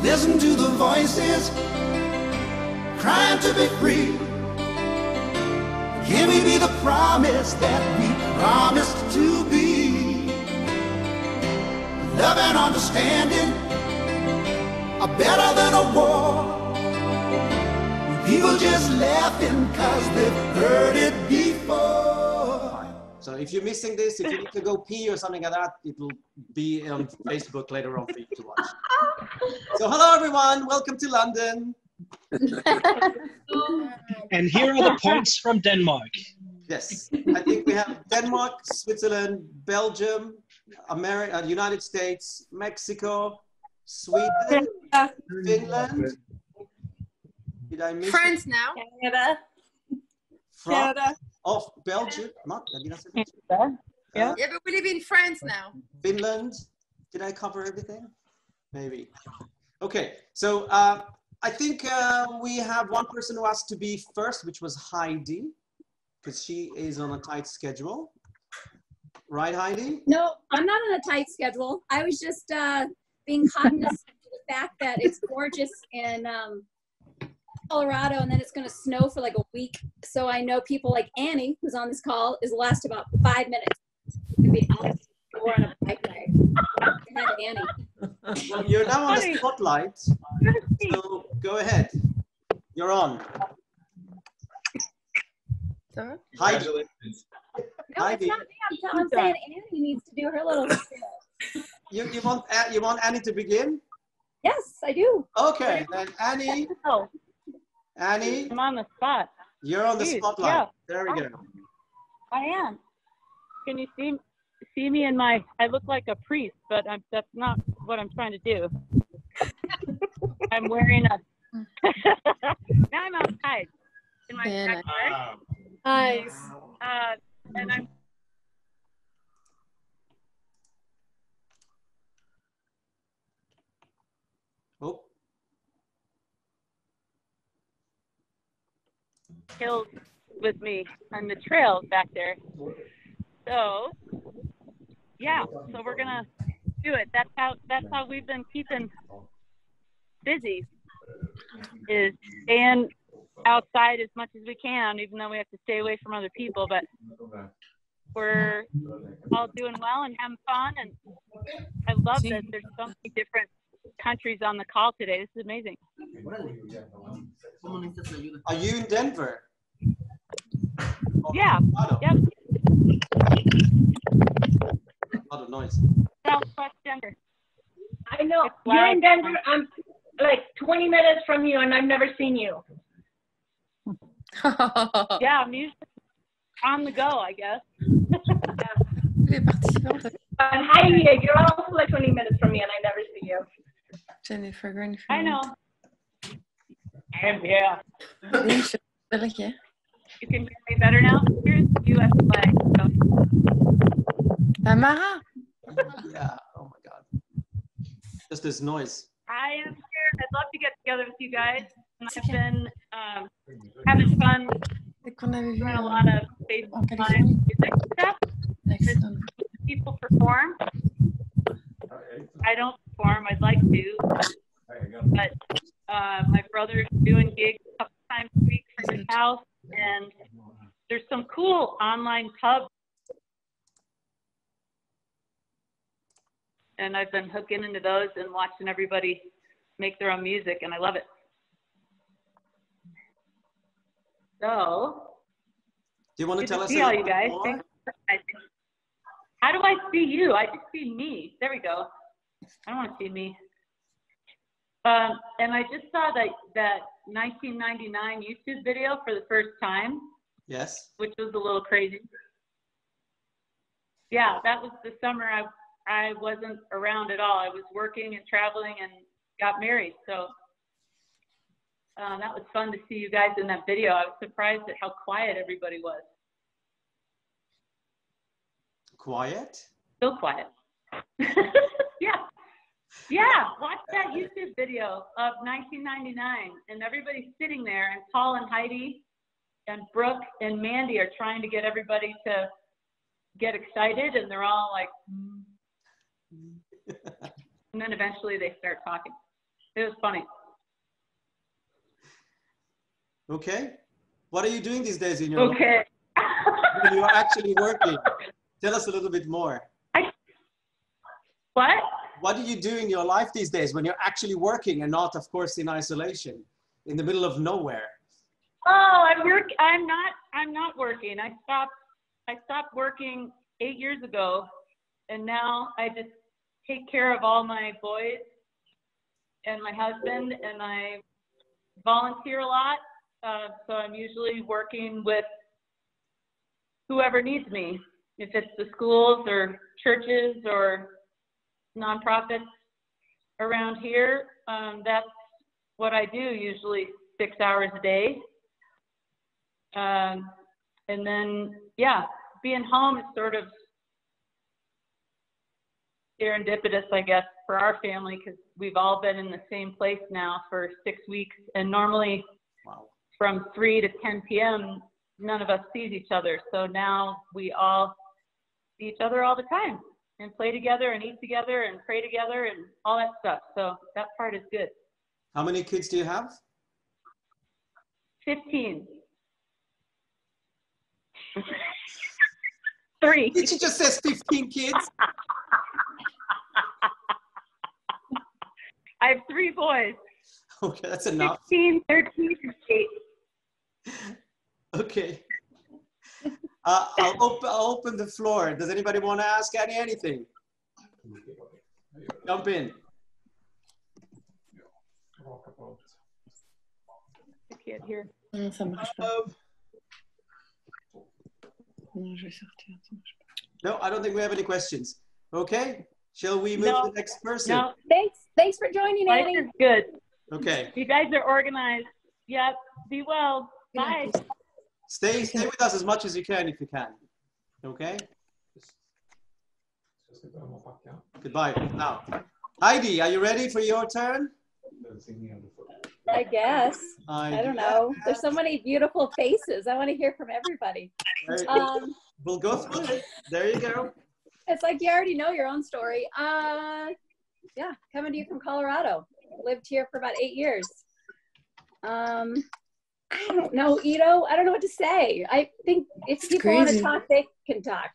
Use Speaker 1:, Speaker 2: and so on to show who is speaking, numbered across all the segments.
Speaker 1: Listen to the voices crying to be free. Can we be the promise that we promised to be? Love and understanding are better than a war. People just laughing cause they've heard it before.
Speaker 2: So if you're missing this, if you need to go pee or something like that, it will be on Facebook later on for you to watch. So hello everyone, welcome to London.
Speaker 3: And here are the points from Denmark.
Speaker 2: Yes, I think we have Denmark, Switzerland, Belgium, America, United States, Mexico, Sweden, Finland. Did I miss
Speaker 4: France
Speaker 2: it?
Speaker 4: now.
Speaker 5: Canada.
Speaker 2: Canada. Oh, Belgium. Not, did I say Belgium?
Speaker 5: Yeah.
Speaker 4: Yeah, but we live in France now.
Speaker 2: Finland. Did I cover everything? Maybe. Okay, so I think we have one person who has to be first, which was Heidi, because she is on a tight schedule. Right, Heidi?
Speaker 6: No, I'm not on a tight schedule. I was just being cognizant of the fact that it's gorgeous in Colorado, and then it's going to snow for like a week. So I know people like Annie, who's on this call, is last about 5 minutes. It's going to be out or on a bike ride. Annie.
Speaker 2: Well, you're now on the spotlight, so go ahead. You're on.
Speaker 4: Sorry?
Speaker 2: Heidi.
Speaker 6: No,
Speaker 2: Heidi.
Speaker 6: it's not me. I'm saying Annie needs to do her little spiel.
Speaker 2: You want Annie to begin?
Speaker 6: Yes, I do.
Speaker 2: Okay, then Annie.
Speaker 5: Oh,
Speaker 2: Annie,
Speaker 5: I'm on the spot.
Speaker 2: you're on the
Speaker 5: Jeez,
Speaker 2: spotlight.
Speaker 5: yeah.
Speaker 2: There we go.
Speaker 5: I am. Can you see me in my? I look like a priest, but that's not what I'm trying to do. I'm wearing a. Now I'm outside in my backyard.
Speaker 4: Nice.
Speaker 5: And I'm.
Speaker 2: Oh,
Speaker 5: Hills with me on the trails back there. So yeah, so we're gonna do it. That's how we've been keeping busy, is staying outside as much as we can, even though we have to stay away from other people, but we're all doing well and having fun. And I love that there's so many different countries on the call today. This is amazing.
Speaker 2: are you in Denver?
Speaker 5: Yeah. Yep.
Speaker 2: A lot of noise.
Speaker 5: Southwest Denver.
Speaker 7: I know.
Speaker 5: It's
Speaker 7: You're in
Speaker 5: loud.
Speaker 7: Denver. I'm like 20 minutes from you, and I've never seen you.
Speaker 5: Yeah, I'm usually on the go, I guess.
Speaker 4: Les participants.
Speaker 7: And Heidi, you're also like 20 minutes from me, and I never see you.
Speaker 4: Jennifer Greenfield.
Speaker 5: I know. And yeah. You can hear me better now? Here's the U.S. flag.
Speaker 4: Tamara.
Speaker 2: Yeah, oh my God. Just this noise.
Speaker 5: I am here. I'd love to get together with you guys. And I've been having fun doing a lot of FaceTime music stuff. People perform. I don't perform. I'd like to. But my brother's doing gigs a couple times a week from his house. And there's some cool online pubs. And I've been hooking into those and watching everybody make their own music, and I love it. So,
Speaker 2: Do you want to tell us?
Speaker 5: See all you
Speaker 2: little
Speaker 5: guys.
Speaker 2: more?
Speaker 5: Thanks for recognizing. How do I see you? I just see me. There we go. I don't want to see me. And I just saw that 1999 YouTube video for the first time.
Speaker 2: Yes.
Speaker 5: Which was a little crazy. Yeah, that was the summer I wasn't around at all. I was working and traveling and got married. So that was fun to see you guys in that video. I was surprised at how quiet everybody was.
Speaker 2: Quiet?
Speaker 5: So quiet. Yeah. Yeah, watch that YouTube video of 1999, and everybody's sitting there, and Paul and Heidi and Brooke and Mandy are trying to get everybody to get excited, and they're all like, and then eventually they start talking. It was funny.
Speaker 2: Okay. What are you doing these days in your life
Speaker 5: Okay.
Speaker 2: when you're actually working? Tell us a little bit more.
Speaker 5: What?
Speaker 2: What do you do in your life these days when you're actually working and not, of course, in isolation, in the middle of nowhere?
Speaker 5: Oh, I'm not working. I stopped working 8 years ago, and now I just take care of all my boys and my husband, and I volunteer a lot. So I'm usually working with whoever needs me, if it's the schools or churches or nonprofits around here. That's what I do, usually 6 hours a day. And then, yeah, being home is sort of serendipitous, I guess, for our family, because we've all been in the same place now for 6 weeks. And normally from 3 to 10 p.m., none of us sees each other. So now we all see each other all the time and play together and eat together and pray together and all that stuff. So that part is good.
Speaker 2: How many kids do you have?
Speaker 5: 15. 3.
Speaker 2: She just says 15 kids.
Speaker 5: I have 3 boys.
Speaker 2: Okay, that's enough.
Speaker 5: 16, 13, and 8.
Speaker 2: Okay. I'll open the floor. Does anybody want to ask Annie anything? Jump in.
Speaker 5: I can't hear.
Speaker 4: Non, ça marche pas. Non, je vais sortir. Ça marche pas.
Speaker 2: No, I don't think we have any questions. Okay, shall we move to the next person?
Speaker 5: No,
Speaker 6: Thanks for joining,
Speaker 5: life
Speaker 6: Annie.
Speaker 5: is good.
Speaker 2: Okay.
Speaker 5: You guys are organized. Yep. Be well. Bye.
Speaker 2: Stay with us as much as you can if you can. Okay? Goodbye. Now, Heidi, are you ready for your turn?
Speaker 6: I guess. I don't know. There's so many beautiful faces. I want to hear from everybody.
Speaker 2: We'll go through it. There you go.
Speaker 6: It's like you already know your own story. Yeah, coming to you from Colorado. Lived here for about 8 years. I don't know, Ito. I don't know what to say. I think if people want to talk, they can talk.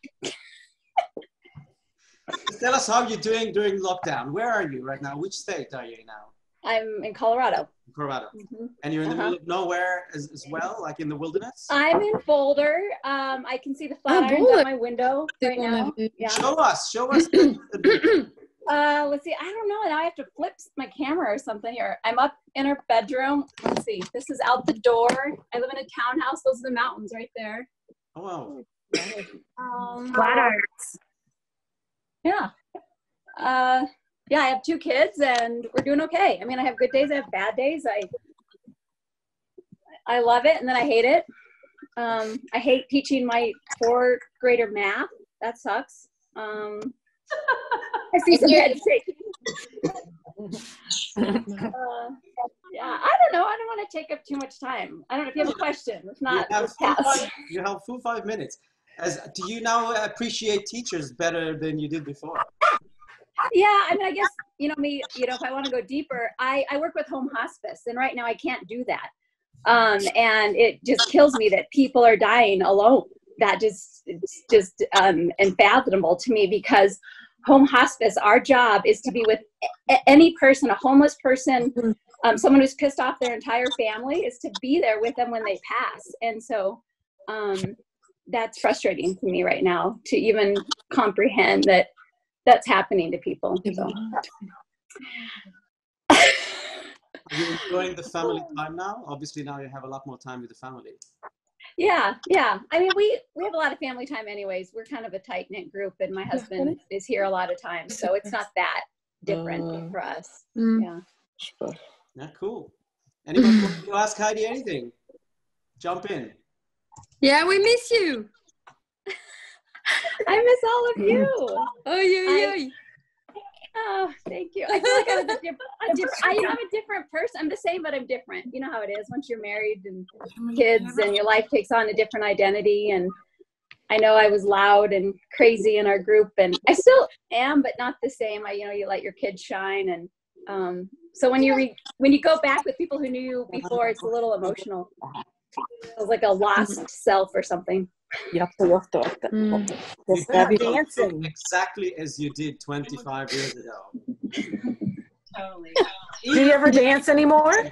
Speaker 2: Tell us how you're doing during lockdown. Where are you right now? Which state are you in now?
Speaker 6: I'm in Colorado.
Speaker 2: Colorado. And you're in the middle of nowhere as well, like in the wilderness?
Speaker 6: I'm in Boulder. I can see the Flatirons out my window right now. Yeah.
Speaker 2: Show us.
Speaker 6: Let's see. I don't know. Now I have to flip my camera or something here. I'm up in our bedroom. Let's see. This is out the door. I live in a townhouse. Those are the mountains right there.
Speaker 2: Oh, wow.
Speaker 6: Flatirons. Yeah. Yeah, I have 2 kids and we're doing okay. I mean, I have good days. I have bad days. I love it and then I hate it. I hate teaching my 4th grader math. That sucks. I see some head shaking. Yeah, I don't know. I don't want to take up too much time. I don't know if you have a question. If not, let's pass.
Speaker 2: You have full 5 minutes. Do you now appreciate teachers better than you did before?
Speaker 6: Yeah, I mean, I guess, me, if I want to go deeper, I work with home hospice, and right now I can't do that. And it just kills me that people are dying alone. It's just unfathomable to me, because home hospice, our job is to be with any person, a homeless person, someone who's pissed off their entire family, is to be there with them when they pass. And so that's frustrating to me right now to even comprehend that that's happening to people. So.
Speaker 2: Are you enjoying the family time now? Obviously now you have a lot more time with the family.
Speaker 6: Yeah. I mean, we have a lot of family time anyways. We're kind of a tight-knit group, and my husband is here a lot of times, so it's not that different for us. Yeah.
Speaker 2: Yeah, cool. Anybody want to ask Heidi anything? Jump in.
Speaker 4: Yeah, we miss you.
Speaker 6: I miss all of you. Oh, thank you. I feel like I'm a different person. I'm the same, but I'm different. You know how it is once you're married and kids and your life takes on a different identity. And I know I was loud and crazy in our group, and I still am, but not the same. You let your kids shine, and So when you go back with people who knew you before, it's a little emotional. It's like a lost self or something.
Speaker 2: You dancing exactly as you did 25 years ago.
Speaker 5: Totally.
Speaker 8: Do you ever dance anymore?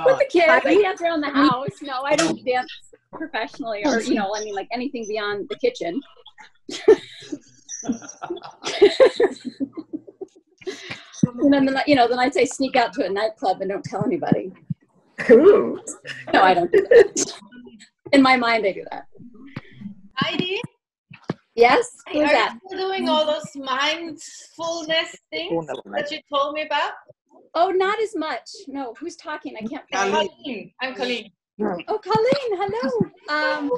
Speaker 6: With the kids, I dance around the house. No, I don't dance professionally, or I mean, like anything beyond the kitchen. And then the nights I sneak out to a nightclub and don't tell anybody.
Speaker 8: Ooh.
Speaker 6: No, I don't do that. In my mind, I do that.
Speaker 9: Heidi,
Speaker 6: Yes?
Speaker 9: are
Speaker 6: Who's that?
Speaker 9: you still doing all those mindfulness things that you told me about?
Speaker 6: Oh, not as much. No, who's talking? I can't.
Speaker 9: Colleen. I'm Colleen.
Speaker 6: Oh, Colleen, hello.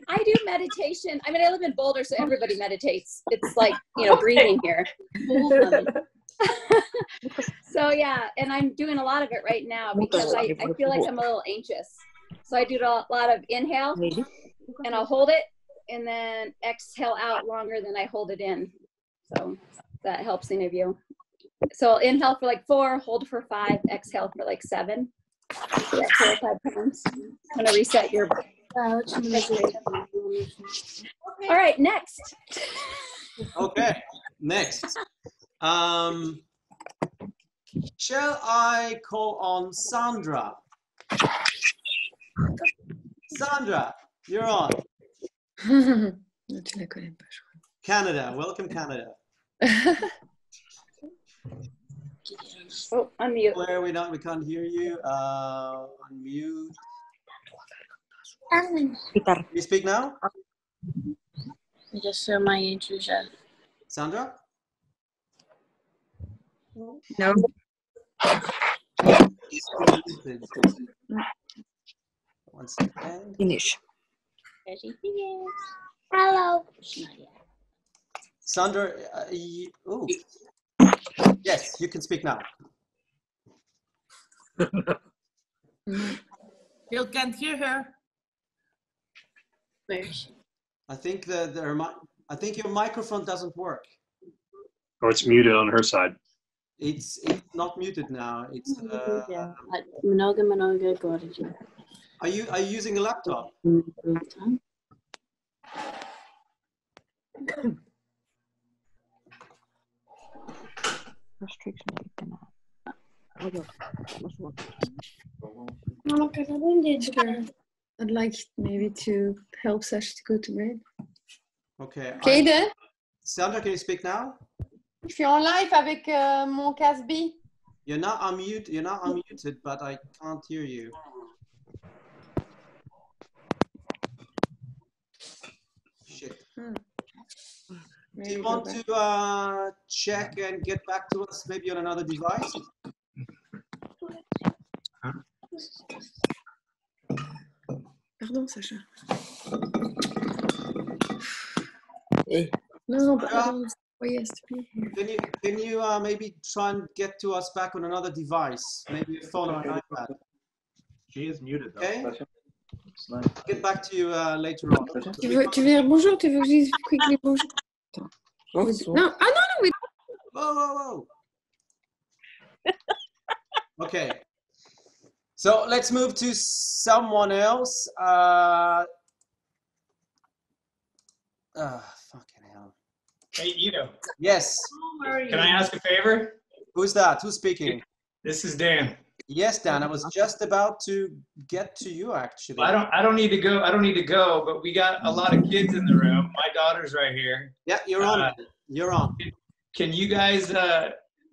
Speaker 6: I do meditation. I mean, I live in Boulder, so everybody meditates. It's like, breathing here. So yeah, and I'm doing a lot of it right now because I feel like I'm a little anxious. So I do a lot of inhale, and I'll hold it, and then exhale out longer than I hold it in. So that helps any of you. So I'll inhale for like 4, hold for 5, exhale for like 7. So that's 4 or 5 times. I'm gonna reset your. All right, next.
Speaker 2: Okay, next. Shall I call on Sandra? Sandra, you're on. Canada, welcome Canada.
Speaker 6: Oh, unmute.
Speaker 2: Where we can't hear you. Unmute. Can you speak now?
Speaker 4: Just show my intrusion.
Speaker 2: Sandra?
Speaker 8: No.
Speaker 2: One second.
Speaker 8: Finish.
Speaker 4: There she is. Hello.
Speaker 2: Sandra, yes, you can speak now.
Speaker 10: You can't hear her.
Speaker 4: Where is she?
Speaker 2: I think I think your microphone doesn't work.
Speaker 11: Or it's muted on her side.
Speaker 2: It's not muted now. It's Are you using a laptop?
Speaker 4: I'd like maybe to help Sash to go to bed.
Speaker 2: Okay.
Speaker 12: Kaden,
Speaker 2: Sandra, can you speak now?
Speaker 12: je suis en live avec mon Cast B.
Speaker 2: You're not unmuted, but I can't hear you. Shit. Do you want to check and get back to us maybe on another device?
Speaker 4: Pardon, Sacha. No, but
Speaker 2: Can you maybe try and get to us back on another device, maybe a phone or an iPad?
Speaker 11: She is muted though.
Speaker 2: Okay. I'll get back to you later on.
Speaker 4: Tu veux dire bonjour? Tu veux que je dise quickly bonjour? Non, ah non, wait.
Speaker 2: Whoa. Okay. So let's move to someone else. Fucking hell.
Speaker 13: Hey, Ito.
Speaker 2: Yes.
Speaker 13: Can I ask a favor?
Speaker 2: Who's that? Who's speaking?
Speaker 13: This is Dan.
Speaker 2: Yes, Dan. I was just about to get to you, actually.
Speaker 13: Well, I don't need to go. I don't need to go. But we got a lot of kids in the room. My daughter's right here.
Speaker 2: Yeah, you're on. You're on.
Speaker 13: Can you guys?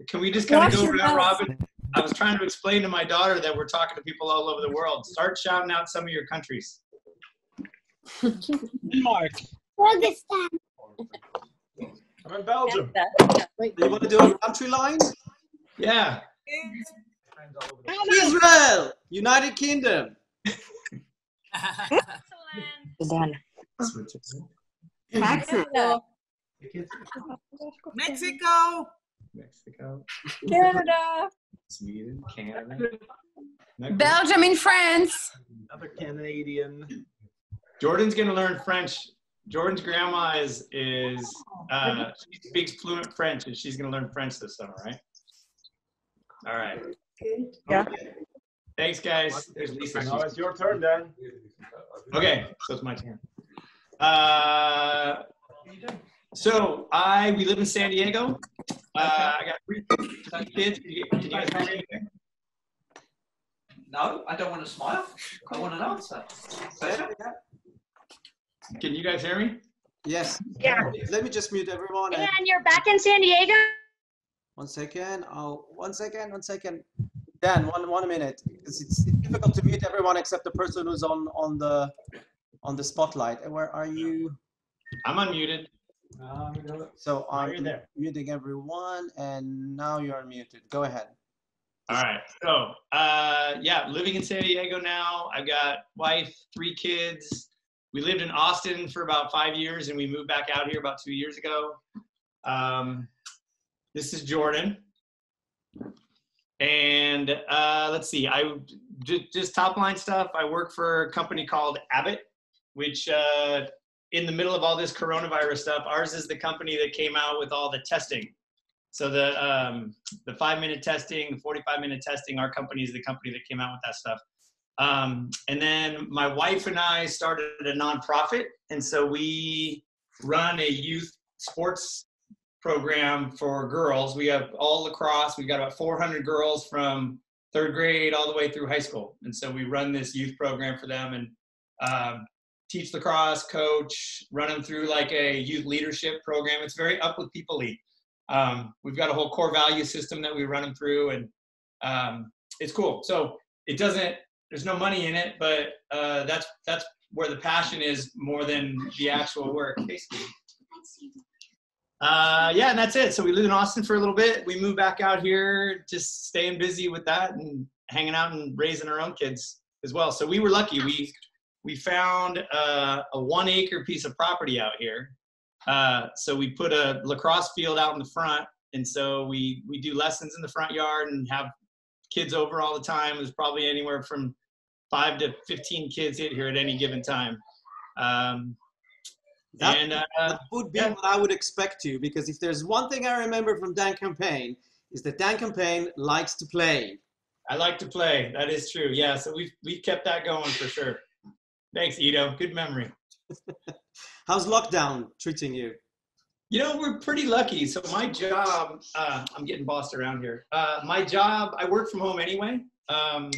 Speaker 13: Can we just kind of go around, Robin? I was trying to explain to my daughter that we're talking to people all over the world. Start shouting out some of your countries.
Speaker 3: Denmark.
Speaker 10: Pakistan.
Speaker 2: I'm in Belgium. You want to do a country line?
Speaker 13: Yeah.
Speaker 2: Israel, United Kingdom.
Speaker 8: Dann.
Speaker 10: Mexico.
Speaker 12: Canada.
Speaker 13: Sweden, Canada.
Speaker 12: Belgium and France.
Speaker 11: Another Canadian.
Speaker 13: Jordan's gonna learn French. Jordan's grandma she speaks fluent French, and she's gonna learn French this summer, right? All right.
Speaker 8: Yeah.
Speaker 13: Thanks, guys. There's Lisa.
Speaker 11: Now it's your turn, Dan.
Speaker 13: Okay, so it's my turn. So we live in San Diego. I got three kids. Can you guys hear me okay?
Speaker 14: No, I don't want to smile. I want an answer.
Speaker 13: Can you guys hear me?
Speaker 2: Yes.
Speaker 6: Yeah.
Speaker 2: Let me just mute everyone.
Speaker 6: And you're back in San Diego?
Speaker 2: 1 second. Oh, 1 second. 1 second. Dan, one minute. It's difficult to mute everyone except the person who's on the spotlight. And where are you?
Speaker 13: I'm unmuted.
Speaker 2: So I'm muting everyone, and now you're muted. Go ahead.
Speaker 13: All right. So yeah, living in San Diego now. I've got wife, 3 kids. We lived in Austin for about 5 years, and we moved back out here about 2 years ago. This is Jordan. And let's see, I just top line stuff. I work for a company called Abbott, which in the middle of all this coronavirus stuff, ours is the company that came out with all the testing. So the 5-minute testing, the 45-minute testing, our company is the company that came out with that stuff. And then my wife and I started a nonprofit. And so we run a youth sports program for girls. We have all lacrosse. We've got about 400 girls from 3rd grade all the way through high school. And so we run this youth program for them and teach lacrosse, coach, run them through like a youth leadership program. It's very up with people-y. We've got a whole core value system that we run them through, and it's cool. So there's no money in it, but that's where the passion is more than the actual work, basically. Yeah, and that's it. So we lived in Austin for a little bit. We moved back out here, just staying busy with that and hanging out and raising our own kids as well. So we were lucky. We found a 1-acre piece of property out here. So we put a lacrosse field out in the front. And so we do lessons in the front yard and have kids over all the time. There's probably anywhere from 5 to 15 kids hit here at any given time.
Speaker 2: That would be what I would expect to, because if there's one thing I remember from Dan Campaign, is that Dan Campaign likes to play.
Speaker 13: I like to play. That is true. Yeah, so we've kept that going for sure. Thanks, Ito. Good memory.
Speaker 2: How's lockdown treating you?
Speaker 13: You know, we're pretty lucky. So my job, I'm getting bossed around here. My job, I work from home anyway. And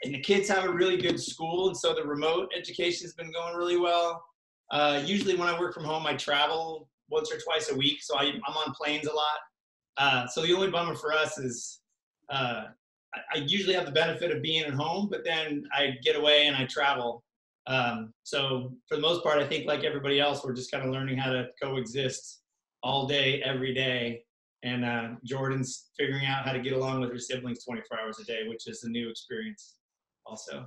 Speaker 13: the kids have a really good school. And so the remote education has been going really well. Usually when I work from home, I travel once or twice a week. So I'm on planes a lot. So the only bummer for us is I usually have the benefit of being at home, but then I get away and I travel. So for the most part, I think like everybody else, we're just kind of learning how to coexist all day, every day. And Jordan's figuring out how to get along with her siblings 24 hours a day, which is a new experience also.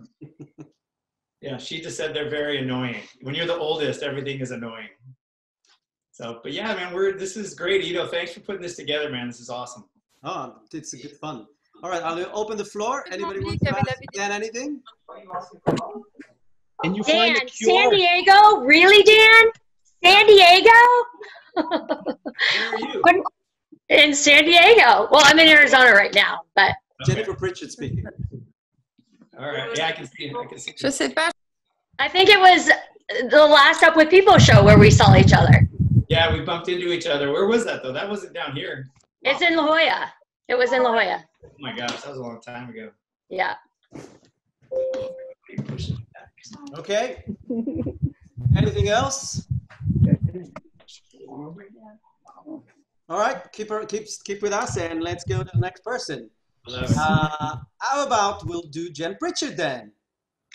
Speaker 13: Yeah, she just said they're very annoying. When you're the oldest, everything is annoying. So, but yeah, man, this is great. Ito, thanks for putting this together, man. This is awesome.
Speaker 2: Oh, it's a good fun. All right, I'll open the floor. Anybody want to ask Dan anything?
Speaker 3: And you
Speaker 6: Dan, San Diego? Really, Dan? San Diego?
Speaker 13: Where are you?
Speaker 6: In San Diego. Well, I'm in Arizona right now, but.
Speaker 2: Jennifer Prichard speaking.
Speaker 13: All right, yeah, I can see it.
Speaker 8: Je sais pas.
Speaker 6: I think it was the last Up With People show where we saw each other.
Speaker 13: Yeah, we bumped into each other. Where was that, though? That wasn't down here.
Speaker 6: Wow. It's in La Jolla. It was in La Jolla.
Speaker 13: Oh, my gosh, that was a long time ago.
Speaker 6: Yeah.
Speaker 2: Okay. Anything else? All right, keep with us, and let's go to the next person. How about we'll do Jen Prichard then?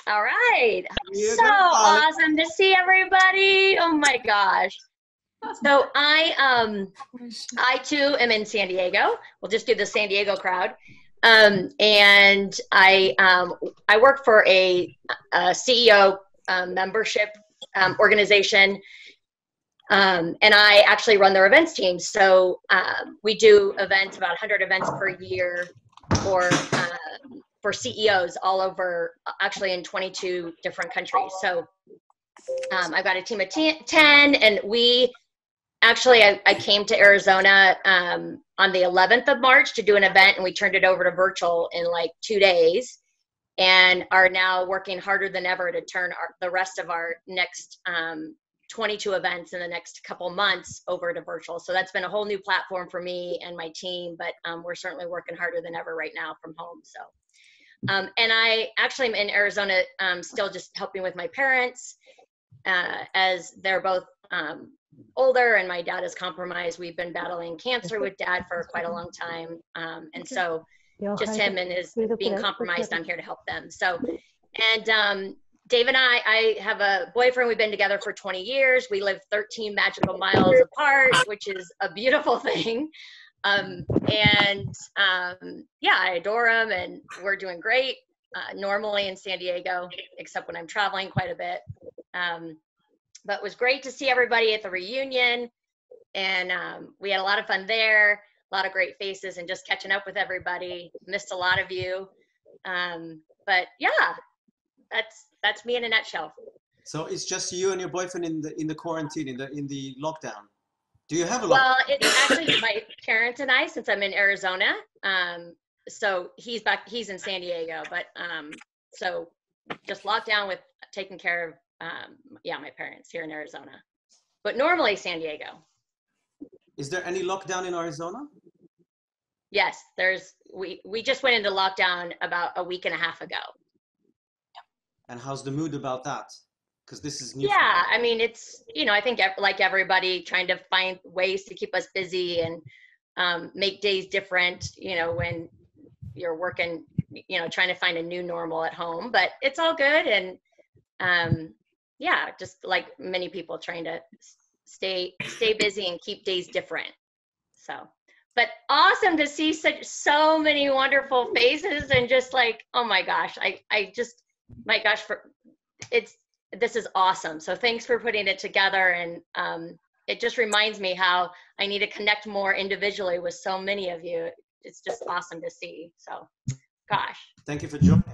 Speaker 6: All right. So awesome to see everybody. Oh my gosh. So I too am in San Diego. We'll just do the San Diego crowd. And I work for a CEO membership organization. And I actually run their events team. So we do events, about 100 events per year for CEOs all over, actually in 22 different countries. So I've got a team of 10, and we
Speaker 15: actually, I came to Arizona on the 11th of March to do an event, and we turned it over to virtual in like 2 days, and are now working harder than ever to turn the rest of our next 22 events in the next couple months over to virtual. So that's been a whole new platform for me and my team, but we're certainly working harder than ever right now from home. So, and I actually am in Arizona still just helping with my parents as they're both older and my dad is compromised. We've been battling cancer with dad for quite a long time. And so just him and his being compromised, I'm here to help them. So, and Dave and I have a boyfriend. We've been together for 20 years. We live 13 magical miles apart, which is a beautiful thing. Yeah, I adore him, and we're doing great normally in San Diego, except when I'm traveling quite a bit. But it was great to see everybody at the reunion, and we had a lot of fun there, a lot of great faces, and just catching up with everybody. Missed a lot of you. But yeah, that's me in a nutshell.
Speaker 2: So it's just you and your boyfriend in the quarantine, in the lockdown. Do you have a lockdown?
Speaker 15: Well, it's actually my parents and I, since I'm in Arizona. So he's in San Diego, but so just locked down with taking care of my parents here in Arizona. But normally San Diego.
Speaker 2: Is there any lockdown in Arizona?
Speaker 15: Yes, we just went into lockdown about a week and a half ago.
Speaker 2: And how's the mood about that? Because this is new.
Speaker 15: Yeah, I mean, it's, I think like everybody trying to find ways to keep us busy and make days different, when you're working, trying to find a new normal at home, but it's all good. And yeah, just like many people trying to stay busy and keep days different. So, but awesome to see so many wonderful faces, and just like, oh my gosh, this is awesome. So thanks for putting it together. And it just reminds me how I need to connect more individually with so many of you. It's just awesome to see. So, gosh.
Speaker 2: Thank you for joining.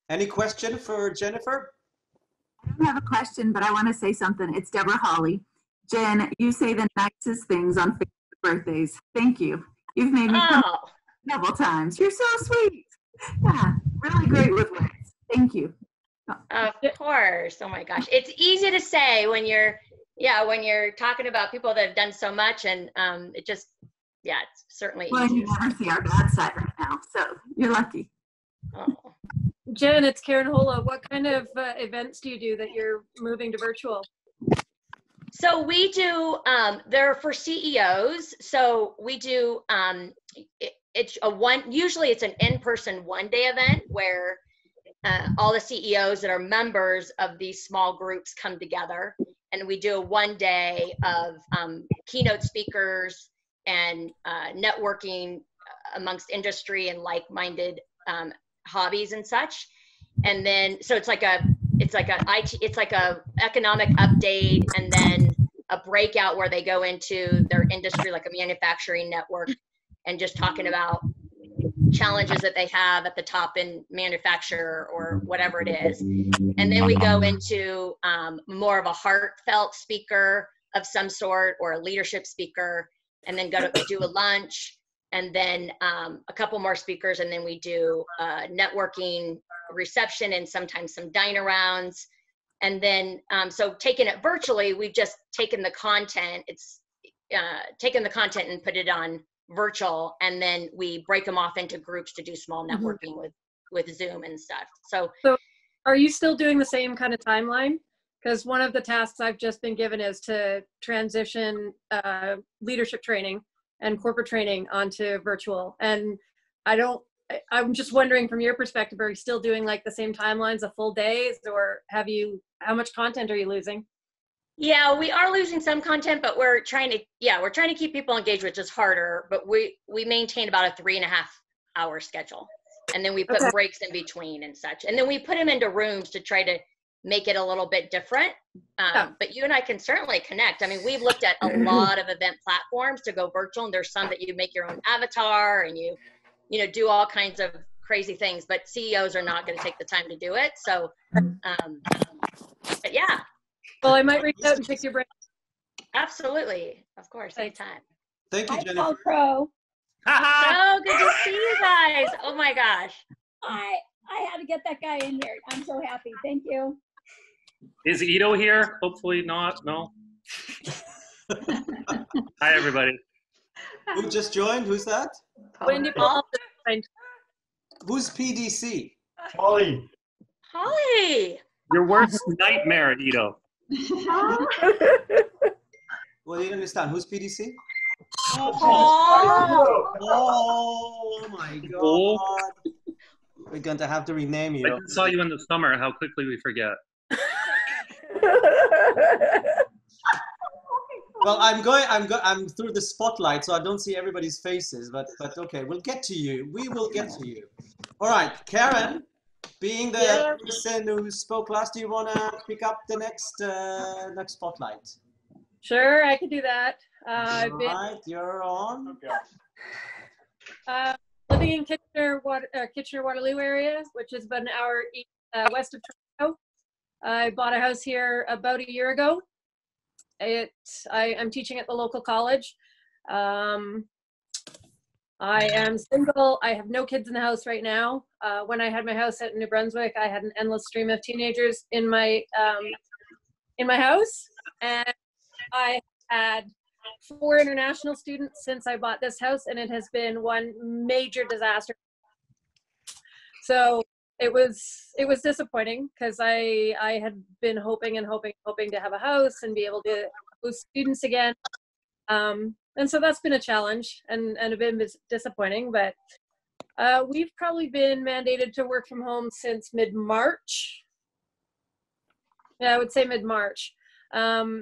Speaker 2: Any question for Jennifer?
Speaker 16: I don't have a question, but I want to say something. It's Deborah Hawley. Jen, you say the nicest things on Facebook birthdays. Thank you. You've made me come several times. You're so sweet. Yeah, really great with words. Thank you.
Speaker 15: Of course. Oh my gosh. It's easy to say when you're talking about people that have done so much, and it's certainly
Speaker 16: well,
Speaker 15: easy.
Speaker 16: You never see our bad side right now, so you're lucky.
Speaker 15: Oh.
Speaker 17: Jen, it's Karen Hola. What kind of events do you do that you're moving to virtual?
Speaker 15: So we do, they're for CEOs. So we do, usually it's an in-person one-day event where all the CEOs that are members of these small groups come together, and we do a 1 day of keynote speakers and networking amongst industry and like-minded hobbies and such. And then so it's like a economic update, and then a breakout where they go into their industry, like a manufacturing network, and just talking about challenges that they have at the top in manufacture or whatever it is. And then we go into more of a heartfelt speaker of some sort, or a leadership speaker, and then go to do a lunch, and then a couple more speakers, and then we do networking reception and sometimes some dine rounds. And then so taking it virtually, we've just taken the content, and put it on virtual, and then we break them off into groups to do small networking with Zoom and stuff. So
Speaker 17: are you still doing the same kind of timeline? Because one of the tasks I've just been given is to transition leadership training and corporate training onto virtual. And I'm just wondering, from your perspective, are you still doing like the same timelines of full days, or how much content are you losing?
Speaker 15: Yeah, we are losing some content, but we're trying to keep people engaged, which is harder, but we maintain about a 3.5 hour schedule. And then we put breaks in between and such. And then we put them into rooms to try to make it a little bit different. But you and I can certainly connect. I mean, we've looked at a lot of event platforms to go virtual, and there's some that you make your own avatar and you do all kinds of crazy things, but CEOs are not going to take the time to do it. So, but yeah.
Speaker 17: Well, I might reach out and pick your brain.
Speaker 15: Absolutely. Of course. Anytime.
Speaker 2: Thank you,
Speaker 6: Hi,
Speaker 2: Jennifer.
Speaker 6: Pro.
Speaker 15: So good to see you guys. Oh my gosh.
Speaker 6: I had to get that guy in here. I'm so happy. Thank you.
Speaker 18: Is Ito here? Hopefully not. No. Hi, everybody.
Speaker 2: Who just joined? Who's that?
Speaker 17: Wendy.
Speaker 2: Who's PDC?
Speaker 11: Holly.
Speaker 15: Holly.
Speaker 18: Your worst nightmare, Ito.
Speaker 2: Well, you didn't understand. Who's PDC?
Speaker 15: Oh
Speaker 2: my God.
Speaker 18: Oh.
Speaker 2: We're going to have to rename
Speaker 18: I
Speaker 2: you.
Speaker 18: just saw you in the summer. How quickly we forget.
Speaker 2: Well, I'm through the spotlight, so I don't see everybody's faces, but okay, we'll get to you. We will get to you. All right, Karen, being the person who spoke last, do you want to pick up the next spotlight?
Speaker 17: Sure, I can do that. I've been
Speaker 2: you're on.
Speaker 17: living in Kitchener-Waterloo area, which is about an hour west of Toronto. I bought a house here about a year ago. I'm teaching at the local college. I am single. I have no kids in the house right now. When I had my house at New Brunswick, I had an endless stream of teenagers in my house, and I had 4 international students since I bought this house, and it has been one major disaster. So it was disappointing because I had been hoping to have a house and be able to host students again. And so that's been a challenge and a bit disappointing, but we've probably been mandated to work from home since mid-March. Yeah, I would say mid-March.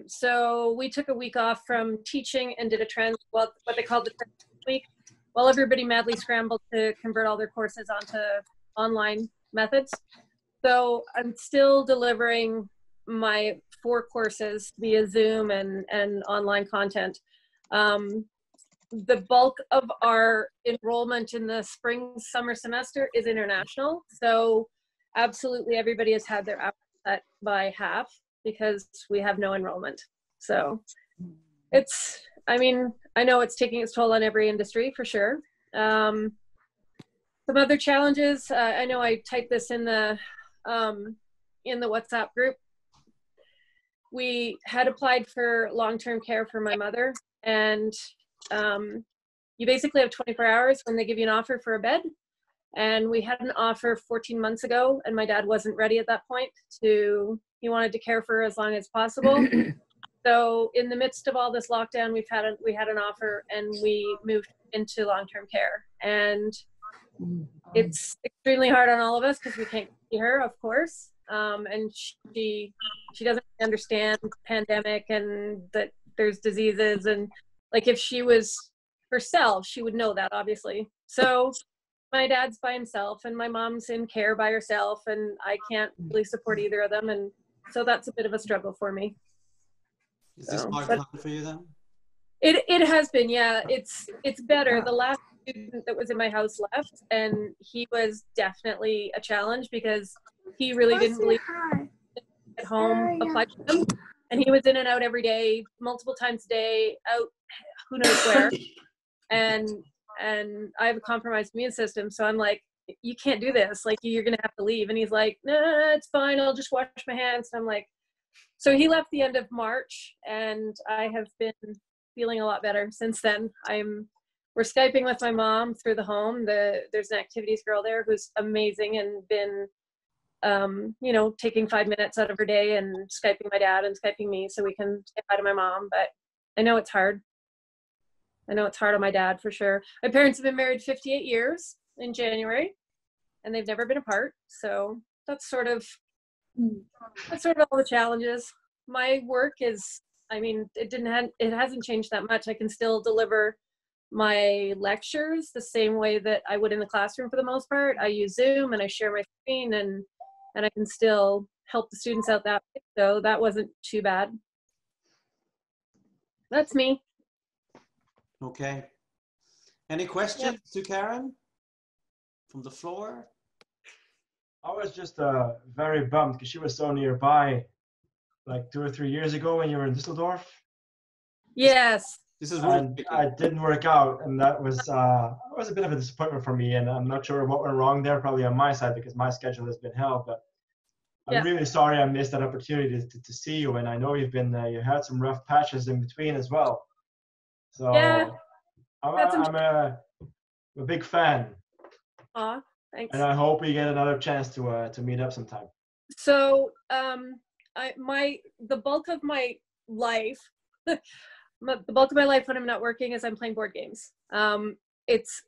Speaker 17: So we took a week off from teaching and did what they called the transition week, while everybody madly scrambled to convert all their courses onto online methods. So I'm still delivering my 4 courses via Zoom and online content. The bulk of our enrollment in the spring-summer semester is international. So absolutely everybody has had their hours cut by half because we have no enrollment. So I know it's taking its toll on every industry for sure. Some other challenges, I know I typed this in the WhatsApp group. We had applied for long-term care for my mother, and you basically have 24 hours when they give you an offer for a bed. And we had an offer 14 months ago, and my dad wasn't ready at that point he wanted to care for her as long as possible. So in the midst of all this lockdown, we had an offer, and we moved into long-term care. And it's extremely hard on all of us because we can't see her, of course. And she doesn't understand the pandemic and that there's diseases, and like if she was herself, she would know that, obviously. So my dad's by himself and my mom's in care by herself, and I can't really support either of them, and so that's a bit of a struggle for me.
Speaker 2: Is this hard time for you then?
Speaker 17: It has been, yeah. It's better. The last student that was in my house left, and he was definitely a challenge because he really didn't believe at home applied to him, and he was in and out every day, multiple times a day, out who knows where. And I have a compromised immune system, so I'm like, you can't do this, like you're gonna have to leave. And he's like, nah, it's fine, I'll just wash my hands. And I'm like, so he left the end of March, and I have been feeling a lot better since then. We're Skyping with my mom through the home. There's an activities girl there who's amazing and been taking 5 minutes out of her day and Skyping my dad and Skyping me so we can say hi to my mom. But I know it's hard. I know it's hard on my dad for sure. My parents have been married 58 years in January, and they've never been apart. So that's sort of all the challenges. My work is, it hasn't changed that much. I can still deliver my lectures the same way that I would in the classroom for the most part. I use Zoom and I share my screen, and I can still help the students out that way. So that wasn't too bad. That's me.
Speaker 2: Okay. Any questions to Karen from the floor?
Speaker 19: I was just very bummed because she was so nearby like 2 or 3 years ago when you were in Düsseldorf.
Speaker 17: Yes.
Speaker 2: This is
Speaker 19: and it didn't work out, and that was a bit of a disappointment for me, and I'm not sure what went wrong there, probably on my side because my schedule has been held, but I'm really sorry I missed that opportunity to see you, and I know you've been you had some rough patches in between as well. So I'm a big fan.
Speaker 17: Aw, thanks.
Speaker 19: And I hope we get another chance to meet up sometime.
Speaker 17: So the bulk of my life, the bulk of my life when I'm not working is I'm playing board games. It's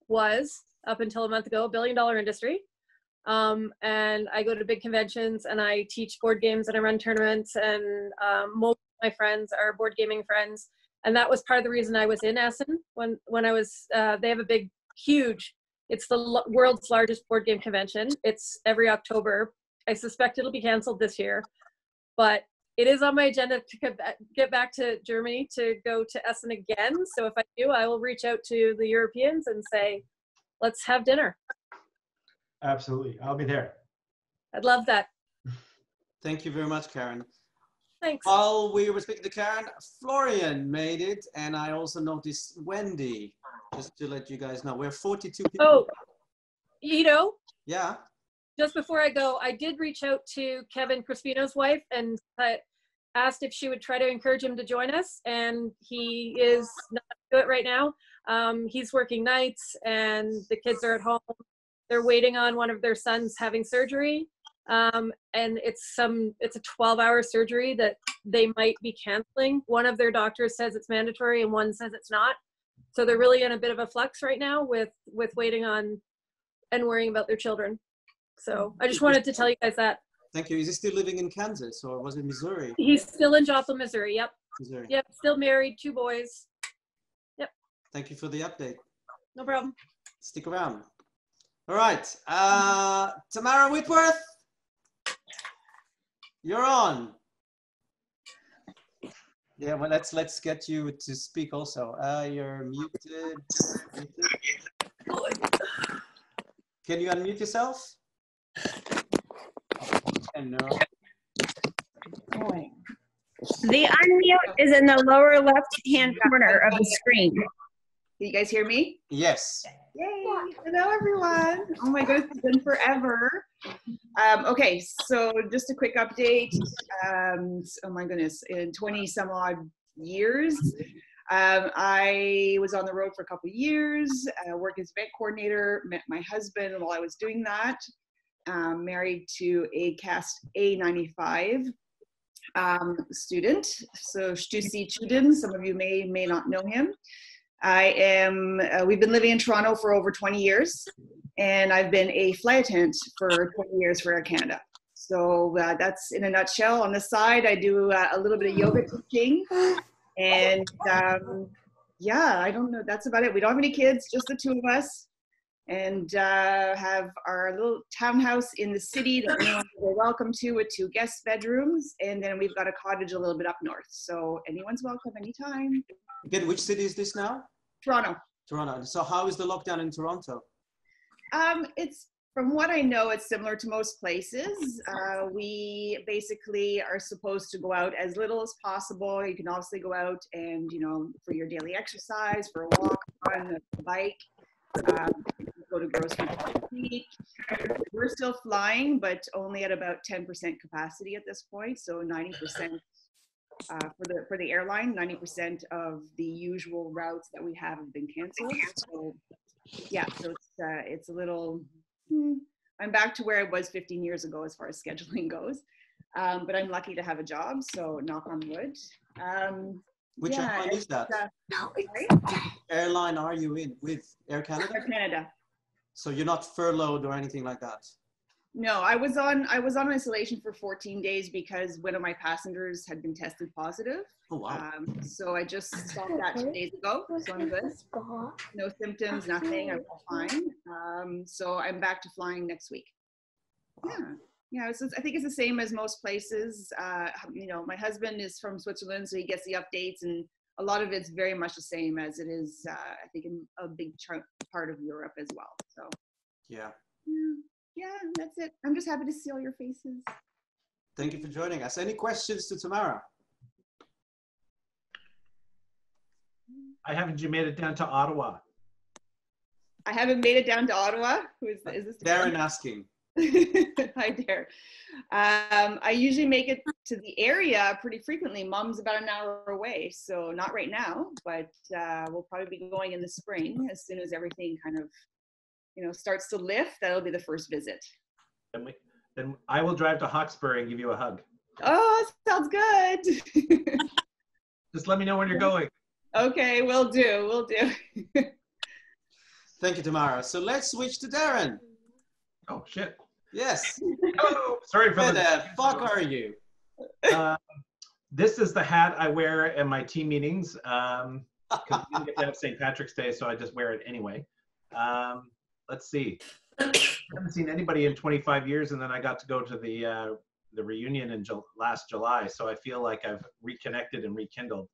Speaker 17: was up until a month ago $1 billion industry. And I go to big conventions and I teach board games and I run tournaments, and most of my friends are board gaming friends. And that was part of the reason I was in Essen when I was, they have a big, huge, it's the world's largest board game convention. It's every October. I suspect it'll be canceled this year, but it is on my agenda to get back to Germany to go to Essen again. So if I do, I will reach out to the Europeans and say, let's have dinner.
Speaker 19: Absolutely. I'll be there.
Speaker 17: I'd love that.
Speaker 2: Thank you very much, Karen.
Speaker 17: Thanks.
Speaker 2: While we were speaking to Karen, Florian made it, and I also noticed Wendy, just to let you guys know. We're 42 people.
Speaker 17: Oh, you know?
Speaker 2: Yeah.
Speaker 17: Just before I go, I did reach out to Kevin Crispino's wife and asked if she would try to encourage him to join us, and he is not doing it right now. He's working nights, and the kids are at home. They're waiting on one of their sons having surgery, and it's a 12-hour surgery that they might be canceling. One of their doctors says it's mandatory, and one says it's not. So they're really in a bit of a flux right now with waiting on and worrying about their children. So I just wanted to tell you guys that.
Speaker 2: Thank you. Is he still living in Kansas, or was it Missouri?
Speaker 17: He's still in Joplin, Missouri. Yep.
Speaker 2: Missouri.
Speaker 17: Yep. Still married, 2 boys. Yep.
Speaker 2: Thank you for the update.
Speaker 17: No problem.
Speaker 2: Stick around. All right. Tamara Whitworth, you're on. Yeah, well, let's get you to speak also. You're muted. Can you unmute yourself? No.
Speaker 20: The unmute is in the lower left-hand corner of the screen. Can you guys hear me?
Speaker 2: Yes.
Speaker 20: Yay! Hello, everyone. Oh my goodness, it's been forever. Okay, so just a quick update. Oh my goodness, in 20 some odd years, I was on the road for a couple of years, worked as event coordinator, met my husband while I was doing that, married to a Cast A95 student, so Stussy Chudin, some of you may not know him. We've been living in Toronto for over 20 years, and I've been a flight attendant for 20 years for Air Canada. So that's in a nutshell. On the side, I do a little bit of yoga teaching, and yeah, I don't know, that's about it. We don't have any kids, just the 2 of us, and have our little townhouse in the city that we're welcome to with 2 guest bedrooms, and then we've got a cottage a little bit up north. So anyone's welcome anytime.
Speaker 2: Again, which city is this now?
Speaker 20: Toronto.
Speaker 2: Toronto. So how is the lockdown in Toronto?
Speaker 20: It's, from what I know, it's similar to most places. We basically are supposed to go out as little as possible. You can obviously go out and, you know, for your daily exercise, for a walk, on a bike, go to grocery store. We're still flying, but only at about 10% capacity at this point. So 90%. For the airline, 90% of the usual routes that we have been canceled. So yeah, so it's a little, I'm back to where I was 15 years ago as far as scheduling goes. But I'm lucky to have a job, so knock on wood.
Speaker 2: Which airline is that? Airline are you in with Air Canada?
Speaker 20: Air Canada.
Speaker 2: So you're not furloughed or anything like that?
Speaker 20: No, I was on isolation for 14 days because one of my passengers had been tested positive.
Speaker 2: Oh, wow.
Speaker 20: So I just stopped that 2 days ago, so I'm good. No symptoms, nothing, I'm fine. So I'm back to flying next week. Yeah, so I think it's the same as most places. You know, my husband is from Switzerland, so he gets the updates, and a lot of it's very much the same as it is, I think, in a big part of Europe as well. So
Speaker 2: yeah.
Speaker 20: Yeah, that's it. I'm just happy to see all your faces.
Speaker 2: Thank you for joining us. Any questions to Tamara?
Speaker 21: I haven't you made it down to Ottawa?
Speaker 20: I haven't made it down to Ottawa. Is this
Speaker 2: Darren asking?
Speaker 20: Hi there. I usually make it to the area pretty frequently. Mom's about an hour away, so not right now, but we'll probably be going in the spring as soon as everything kind of, starts to lift. That'll be the first visit.
Speaker 21: Then I will drive to Hawkesbury and give you a hug.
Speaker 20: Oh, sounds good.
Speaker 21: Just let me know when you're going.
Speaker 20: Okay, will do.
Speaker 2: Thank you, Tamara. So let's switch to Darren.
Speaker 21: Oh, shit.
Speaker 2: Yes.
Speaker 21: Hello. Sorry for
Speaker 2: Where the fuck are you?
Speaker 21: This is the hat I wear in my team meetings. Because we didn't get to have St. Patrick's Day, so I just wear it anyway. Let's see. I haven't seen anybody in 25 years, and then I got to go to the reunion in last July, so I feel like I've reconnected and rekindled.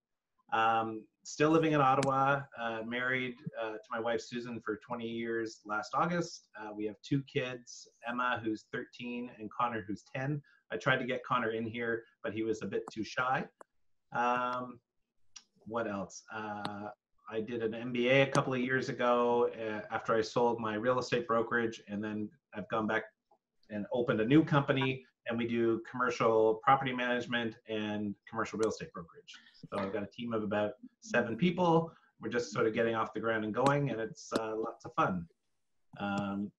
Speaker 21: Still living in Ottawa, married to my wife Susan for 20 years last August. We have 2 kids, Emma, who's 13, and Connor, who's 10. I tried to get Connor in here, but he was a bit too shy. What else? I did an MBA a couple of years ago after I sold my real estate brokerage, and then I've gone back and opened a new company, and we do commercial property management and commercial real estate brokerage. So I've got a team of about 7 people. We're just sort of getting off the ground and going, and it's lots of fun.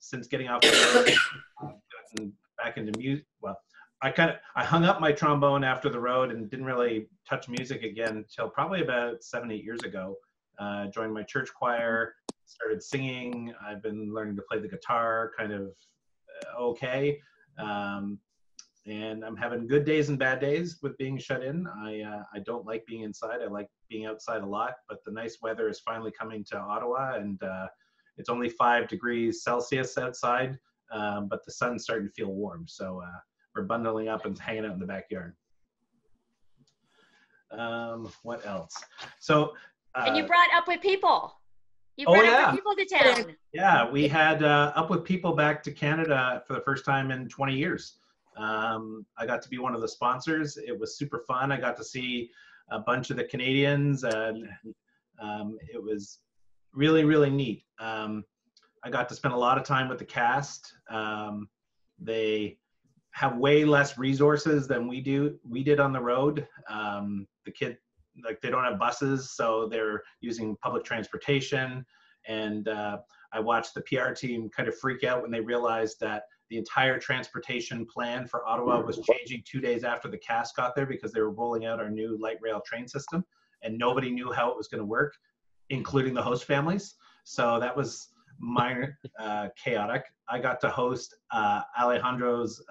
Speaker 21: Since getting off the road, I've gotten back into music. Well, I hung up my trombone after the road and didn't really touch music again until probably about 7-8 years ago. Joined my church choir, started singing. I've been learning to play the guitar kind of okay. And I'm having good days and bad days with being shut in. I don't like being inside. I like being outside a lot, but the nice weather is finally coming to Ottawa, and it's only 5 degrees Celsius outside, but the sun's starting to feel warm. So we're bundling up and hanging out in the backyard. What else? So.
Speaker 15: And you brought Up With People. You brought Up With People to town.
Speaker 21: Yeah, we had Up With People back to Canada for the first time in 20 years. I got to be one of the sponsors. It was super fun. I got to see a bunch of the Canadians, and it was really, really neat. I got to spend a lot of time with the cast. They have way less resources than we did on the road. The kid, like, they don't have buses, so they're using public transportation. And I watched the PR team kind of freak out when they realized that the entire transportation plan for Ottawa was changing 2 days after the cast got there, because they were rolling out our new light rail train system, and nobody knew how it was going to work, including the host families. So that was minor chaotic. I got to host Alejandro's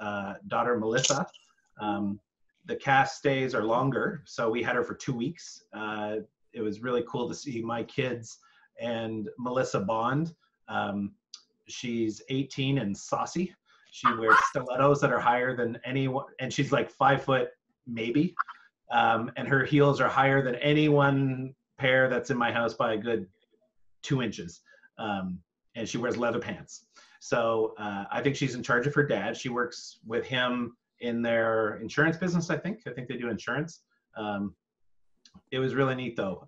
Speaker 21: daughter, Melissa. The cast stays are longer, so we had her for 2 weeks. It was really cool to see my kids and Melissa bond. She's 18 and saucy. She wears stilettos that are higher than anyone, and she's like 5 foot maybe. And her heels are higher than any one pair that's in my house by a good 2 inches. And she wears leather pants. So I think she's in charge of her dad. She works with him in their insurance business, I think. I think they do insurance. It was really neat, though.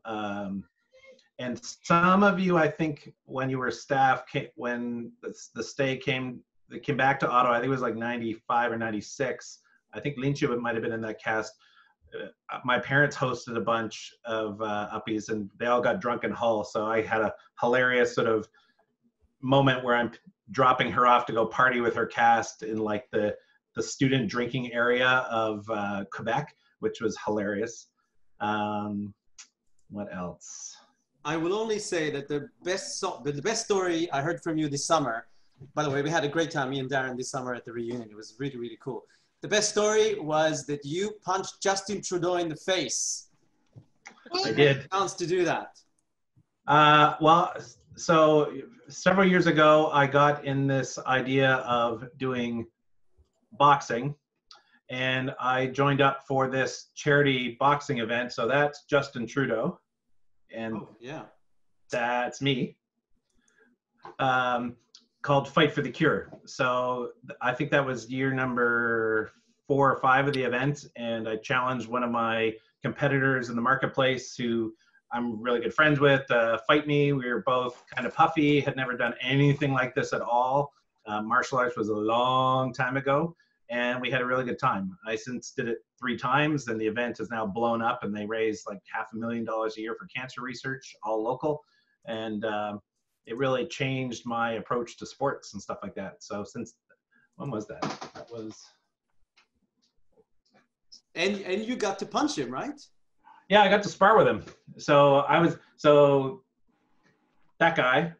Speaker 21: And some of you, I think, when you were staff, when the stay came back to Ottawa, I think it was like 95 or 96. I think Lincha might have been in that cast. My parents hosted a bunch of uppies, and they all got drunk in Hull. So I had a hilarious sort of moment where I'm dropping her off to go party with her cast in like the student drinking area of Quebec, which was hilarious. What else?
Speaker 2: I will only say that the best story I heard from you this summer, by the way, we had a great time, me and Darren, this summer at the reunion. It was really, really cool. The best story was that you punched Justin Trudeau in the face.
Speaker 21: I did.
Speaker 2: Chance to do that.
Speaker 21: Well, so several years ago, I got in this idea of doing boxing, and I joined up for this charity boxing event. So that's Justin Trudeau, and that's me, called Fight for the Cure. So I think that was year number 4 or 5 of the event, and I challenged one of my competitors in the marketplace who I'm really good friends with, fight me. We were both kind of puffy, had never done anything like this at all. Martial arts was a long time ago, and we had a really good time. I since did it 3 times, and the event is now blown up, and they raise like $500,000 a year for cancer research, all local. And it really changed my approach to sports and stuff like that. So since, when was that? That was...
Speaker 2: And you got to punch him, right?
Speaker 21: Yeah, I got to spar with him. So that guy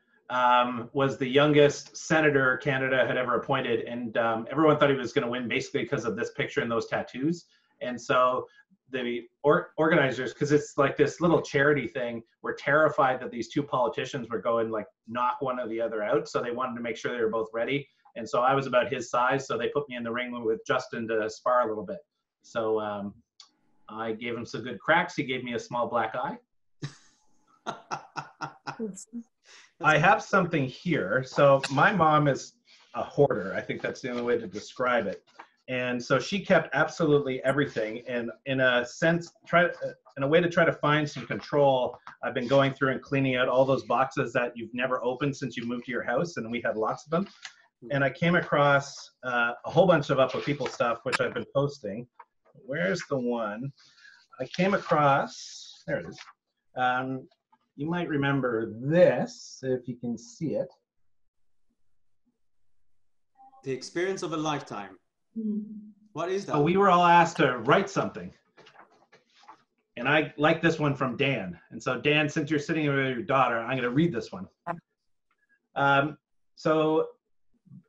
Speaker 21: was the youngest senator Canada had ever appointed, and everyone thought he was going to win basically because of this picture and those tattoos. And so the organizers, because it's like this little charity thing, were terrified that these 2 politicians were going like knock one or the other out. So they wanted to make sure they were both ready. And so I was about his size, so they put me in the ring with Justin to spar a little bit. So I gave him some good cracks. He gave me a small black eye. I have something here. So my mom is a hoarder. I think that's the only way to describe it. And so she kept absolutely everything. And in a sense, in a way to try to find some control, I've been going through and cleaning out all those boxes that you've never opened since you moved to your house. And we had lots of them. And I came across a whole bunch of Up With People stuff, which I've been posting. Where's the one? I came across, there it is. You might remember this, if you can see it.
Speaker 2: The experience of a lifetime. What is that?
Speaker 21: So we were all asked to write something. And I like this one from Dan. And so Dan, since you're sitting with your daughter, I'm gonna read this one. So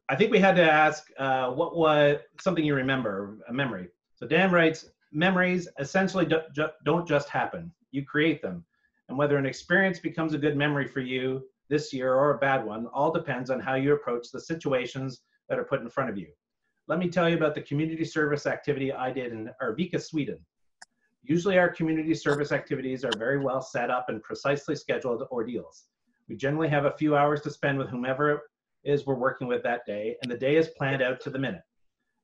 Speaker 21: I think we had to ask what was something you remember, a memory. So Dan writes, memories essentially don't just happen. You create them. And whether an experience becomes a good memory for you this year or a bad one, all depends on how you approach the situations that are put in front of you. Let me tell you about the community service activity I did in Arvika, Sweden. Usually our community service activities are very well set up and precisely scheduled ordeals. We generally have a few hours to spend with whomever it is we're working with that day, and the day is planned out to the minute.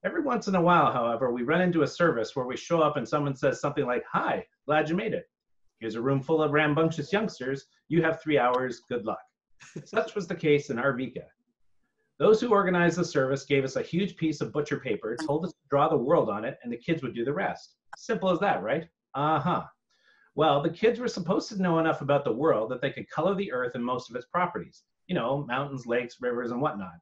Speaker 21: Every once in a while, however, we run into a service where we show up and someone says something like, "Hi, glad you made it. Here's a room full of rambunctious youngsters. You have 3 hours, good luck." Such was the case in Arvika. Those who organized the service gave us a huge piece of butcher paper, told us to draw the world on it, and the kids would do the rest. Simple as that, right? Uh-huh. Well, the kids were supposed to know enough about the world that they could color the earth and most of its properties. You know, mountains, lakes, rivers, and whatnot.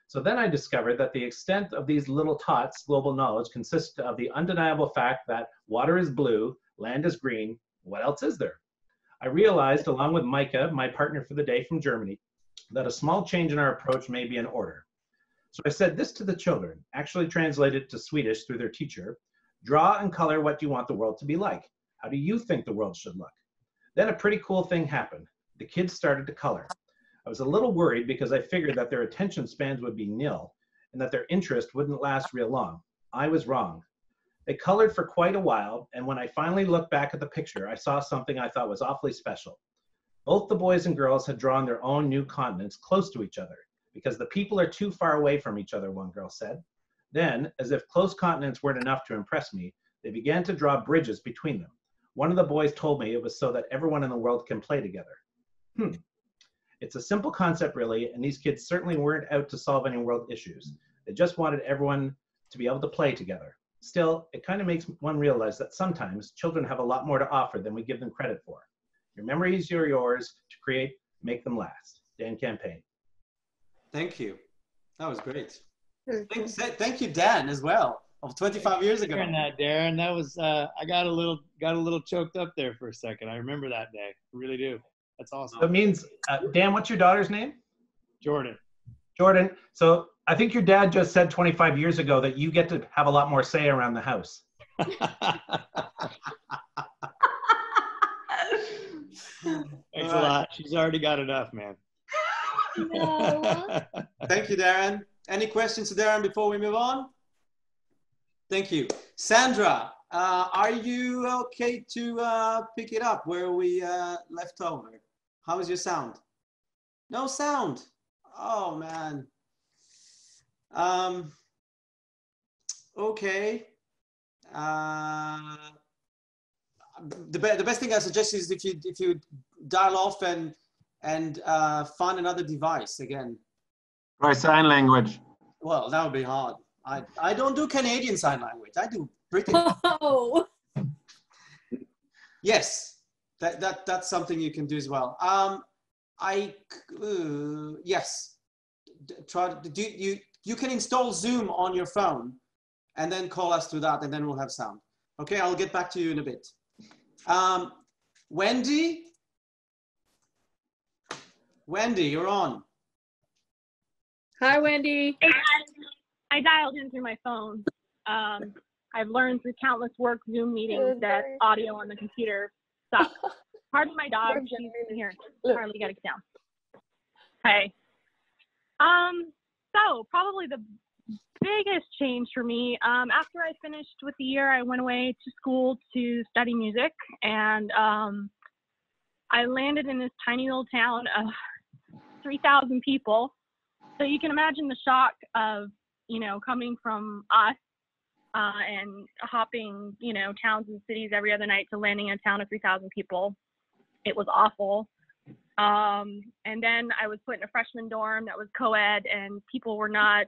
Speaker 21: So then I discovered that the extent of these little tots' global knowledge consists of the undeniable fact that water is blue, land is green. What else is there? I realized, along with Micah, my partner for the day from Germany, that a small change in our approach may be in order. So I said this to the children, actually translated to Swedish through their teacher: draw and color what you want the world to be like. How do you think the world should look? Then a pretty cool thing happened. The kids started to color. I was a little worried because I figured that their attention spans would be nil and that their interest wouldn't last real long. I was wrong. They colored for quite a while, and when I finally looked back at the picture, I saw something I thought was awfully special. Both the boys and girls had drawn their own new continents close to each other because the people are too far away from each other, one girl said. Then, as if close continents weren't enough to impress me, they began to draw bridges between them. One of the boys told me it was so that everyone in the world can play together. It's a simple concept, really, and these kids certainly weren't out to solve any world issues. They just wanted everyone to be able to play together. Still, it kind of makes one realize that sometimes children have a lot more to offer than we give them credit for. Your memories are yours to create, make them last. Dan Campaign.
Speaker 2: Thank you. That was great. Thank you, Dan, as well, of 25 years ago.
Speaker 1: Darren, that was I got a little choked up there for a second. I remember that day. I really do. That's awesome.
Speaker 21: That means, Dan, what's your daughter's name?
Speaker 1: Jordan.
Speaker 21: Jordan. So I think your dad just said 25 years ago that you get to have a lot more say around the house.
Speaker 1: Thanks a lot. She's already got enough, man.
Speaker 2: No. Thank you, Darren. Any questions to Darren before we move on? Thank you. Sandra, are you okay to pick it up where we left over? How is your sound? No sound. Oh, man. Okay. the best thing I suggest is if you dial off and find another device again.
Speaker 7: Try sign language.
Speaker 2: Well, that would be hard. I don't do Canadian Sign Language. I do British.
Speaker 6: Oh.
Speaker 2: Yes, that's something you can do as well. Yes, try to do you can install Zoom on your phone and then call us through that, and then we'll have sound. Okay, I'll get back to you in a bit. Wendy, you're on.
Speaker 17: Hi, Wendy.
Speaker 22: I dialed in through my phone. I've learned through countless work Zoom meetings that audio on the computer sucks. Pardon my dog. She's here. Harley, gotta get down. Okay. So probably the biggest change for me, after I finished with the year, I went away to school to study music, and I landed in this tiny little town of 3,000 people. So you can imagine the shock of, coming from us and hopping, towns and cities every other night to landing in a town of 3,000 people. It was awful. And then I was put in a freshman dorm that was co-ed, and people were not,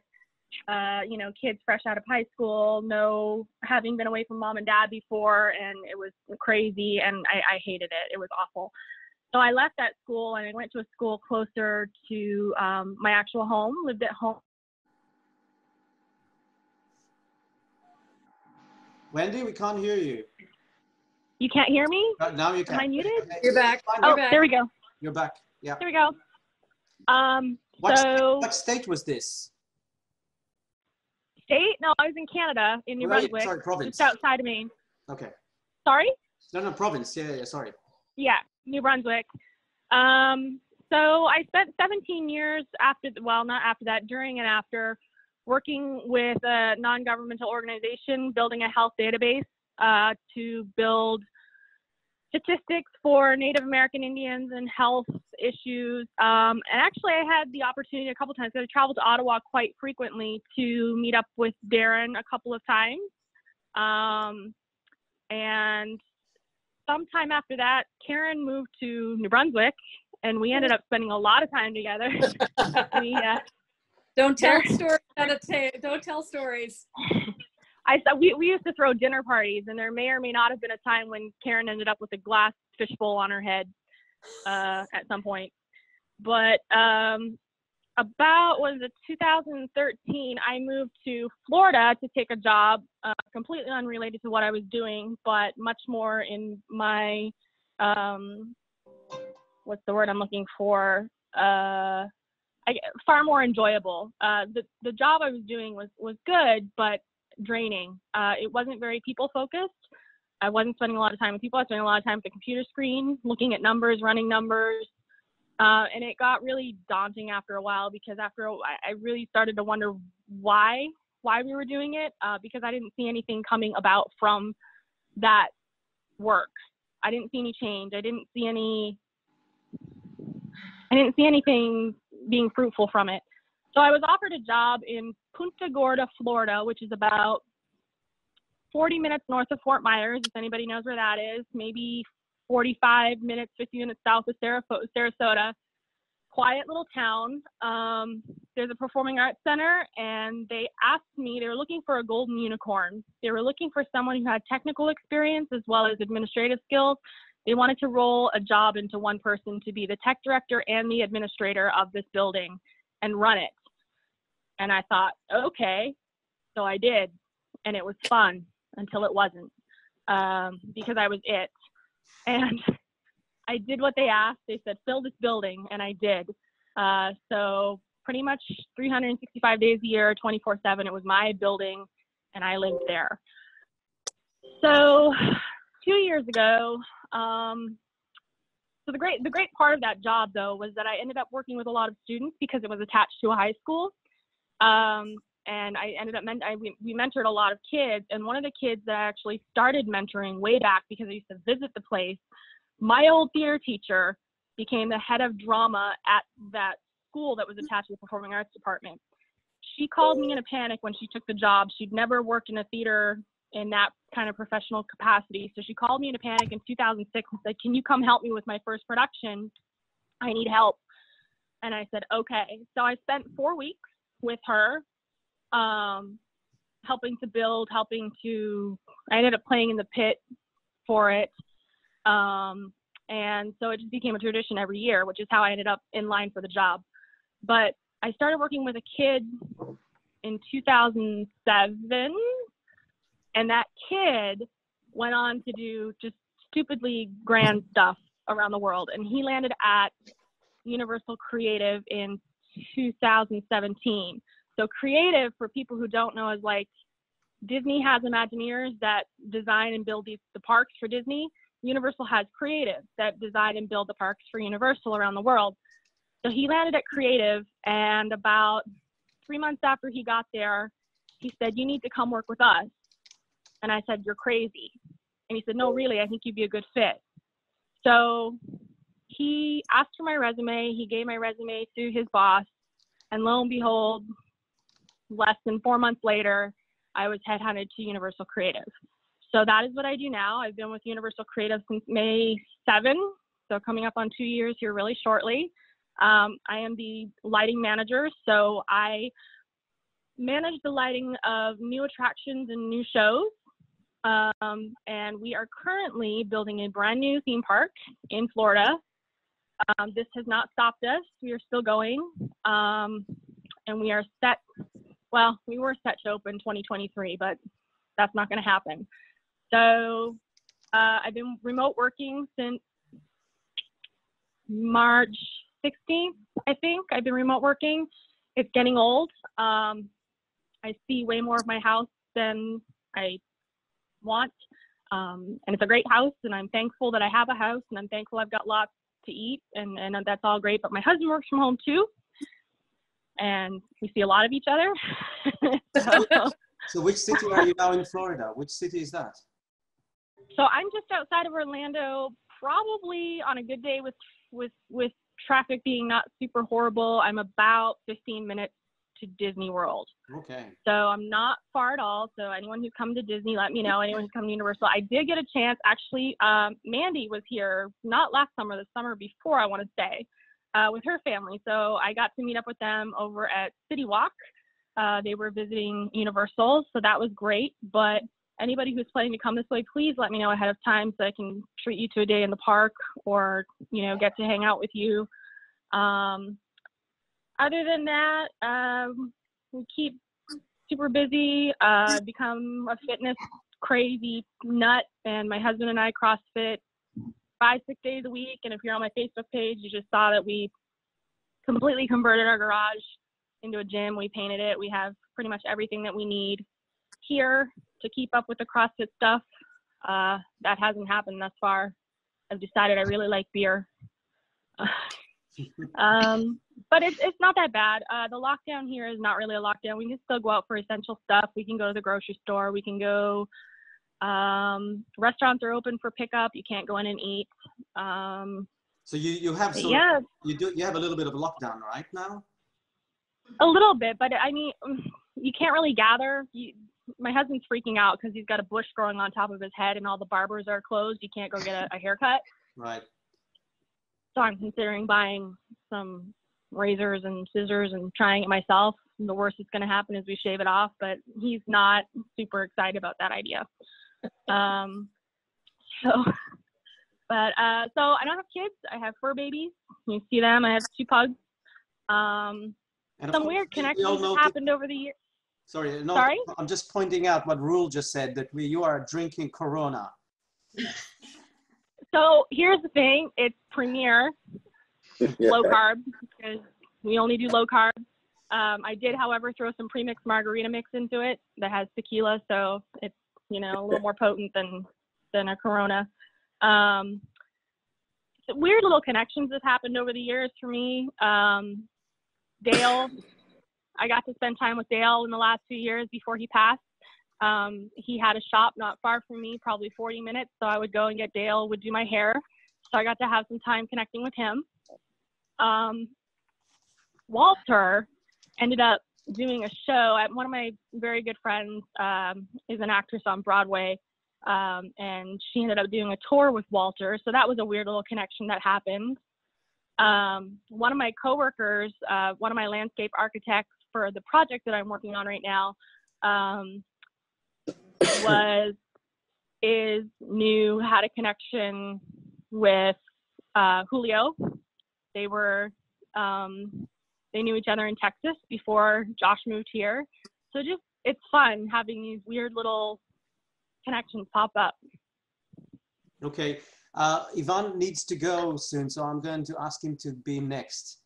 Speaker 22: kids fresh out of high school, no having been away from mom and dad before, and it was crazy, and I hated it. It was awful. So I left that school and I went to a school closer to my actual home, lived at home.
Speaker 2: Wendy, we can't hear you.
Speaker 22: You can't hear me?
Speaker 2: Now you can.
Speaker 22: Am I muted?
Speaker 17: You're back.
Speaker 22: Oh, there we go.
Speaker 2: You're back. Yeah.
Speaker 22: There we go.
Speaker 2: What state was this?
Speaker 22: State? No, I was in Canada, in New Brunswick.
Speaker 2: Sorry, province.
Speaker 22: Just outside of Maine.
Speaker 2: Okay.
Speaker 22: Sorry?
Speaker 2: No, province. Yeah, sorry.
Speaker 22: Yeah, New Brunswick. So I spent 17 years not after that, during and after, working with a non-governmental organization, building a health database to build statistics for Native American Indians and health issues. And actually, I had the opportunity a couple times. I traveled to Ottawa quite frequently to meet up with Darren a couple of times. And sometime after that, Karen moved to New Brunswick, and we ended up spending a lot of time together.
Speaker 17: Don't tell stories. Don't tell stories.
Speaker 22: We used to throw dinner parties, and there may or may not have been a time when Karen ended up with a glass fishbowl on her head at some point. But about 2013, I moved to Florida to take a job completely unrelated to what I was doing, but much more in my what's the word I'm looking for? Far more enjoyable. The job I was doing was good, but draining. It wasn't very people focused. I wasn't spending a lot of time with people. I was spending a lot of time at the computer screen, looking at numbers, running numbers. And it got really daunting after a while, because I really started to wonder why we were doing it, because I didn't see anything coming about from that work. I didn't see any change. I didn't see anything being fruitful from it. So I was offered a job in Punta Gorda, Florida, which is about 40 minutes north of Fort Myers, if anybody knows where that is, maybe 45 minutes, 50 minutes south of Sarasota. Quiet little town. There's a performing arts center, and they asked me, they were looking for a golden unicorn. They were looking for someone who had technical experience as well as administrative skills. They wanted to roll a job into one person to be the tech director and the administrator of this building and run it. And I thought, okay. So I did, and it was fun until it wasn't, because I was it. And I did what they asked. They said, fill this building, and I did. So pretty much 365 days a year, 24/7, it was my building, and I lived there. So 2 years ago, so the great part of that job, though, was that I ended up working with a lot of students because it was attached to a high school. And I ended up, we mentored a lot of kids. And one of the kids that I actually started mentoring way back, because I used to visit the place, my old theater teacher became the head of drama at that school that was attached to the performing arts department. She called me in a panic when she took the job. She'd never worked in a theater in that kind of professional capacity. So she called me in a panic in 2006 and said, "Can you come help me with my first production? I need help." And I said, okay. So I spent 4 weeks with her, helping to build, I ended up playing in the pit for it. And so it just became a tradition every year, which is how I ended up in line for the job. But I started working with a kid in 2007, and that kid went on to do just stupidly grand stuff around the world. And he landed at Universal Creative in 2017. So creative, for people who don't know, is like Disney has Imagineers that design and build the parks for Disney. Universal has creative that design and build the parks for Universal around the world. So he landed at creative, and about 3 months after he got there, he said, "You need to come work with us." And I said, "You're crazy." And he said, "No, really, I think you'd be a good fit." So he asked for my resume. He gave my resume to his boss, and lo and behold, less than 4 months later, I was headhunted to Universal Creative. So that is what I do now. I've been with Universal Creative since May 7, so coming up on 2 years here really shortly. I am the lighting manager, so I manage the lighting of new attractions and new shows. And we are currently building a brand new theme park in Florida. This has not stopped us. We are still going. And we are set, well, we were set to open 2023, but that's not going to happen. So I've been remote working since March 16th, I think. I've been remote working. It's getting old. I see way more of my house than I want. And it's a great house, and I'm thankful that I have a house, and I'm thankful I've got lots to eat, and that's all great. But my husband works from home too, and we see a lot of each other.
Speaker 2: So which city are you now in Florida? Which city is that?
Speaker 22: So I'm just outside of Orlando, probably on a good day with traffic being not super horrible. I'm about 15 minutes to Disney World.
Speaker 2: Okay.
Speaker 22: So I'm not far at all. So anyone who's come to Disney, let me know. Anyone who's come to Universal. I did get a chance, actually, Mandy was here, not last summer, the summer before, I want to say, with her family. So I got to meet up with them over at City Walk. They were visiting Universal, so that was great. But anybody who's planning to come this way, please let me know ahead of time so I can treat you to a day in the park, or, you know, get to hang out with you. Other than that, we keep super busy, become a fitness crazy nut, and my husband and I CrossFit 5-6 days a week. And if you're on my Facebook page, you just saw that we completely converted our garage into a gym. We painted it. We have pretty much everything that we need here to keep up with the CrossFit stuff. That hasn't happened thus far. I've decided I really like beer. But it's not that bad. The lockdown here is not really a lockdown. We can still go out for essential stuff. We can go to the grocery store. We can go, restaurants are open for pickup. You can't go in and eat.
Speaker 2: So you have sort
Speaker 22: yeah.
Speaker 2: of, you have a little bit of a lockdown right now?
Speaker 22: A little bit, but I mean, you can't really gather. My husband's freaking out because he's got a bush growing on top of his head and all the barbers are closed. You can't go get a haircut.
Speaker 2: Right.
Speaker 22: So I'm considering buying some razors and scissors and trying it myself. And the worst that's going to happen is we shave it off, but he's not super excited about that idea. So I don't have kids. I have fur babies. You see them. I have 2 pugs. Some weird connections have happened over the years.
Speaker 2: Sorry, no,
Speaker 22: Sorry?
Speaker 2: I'm just pointing out what Roel just said, that you are drinking Corona.
Speaker 22: So here's the thing, it's Premier, low carb, because we only do low carb. I did, however, throw some premixed margarita mix into it that has tequila, so it's, you know, a little more potent than a Corona. Weird little connections have happened over the years for me. Dale, I got to spend time with Dale in the last 2 years before he passed. He had a shop not far from me, probably 40 minutes. So I would go and get Dale, would do my hair. So I got to have some time connecting with him. Walter ended up doing a show. One of my very good friends is an actress on Broadway, and she ended up doing a tour with Walter. So that was a weird little connection that happened. One of my coworkers, one of my landscape architects for the project that I'm working on right now, had a connection with Julio. They knew each other in Texas before Josh moved here. So it's fun having these weird little connections pop up.
Speaker 2: Okay, Ivan needs to go soon, so I'm going to ask him to be next.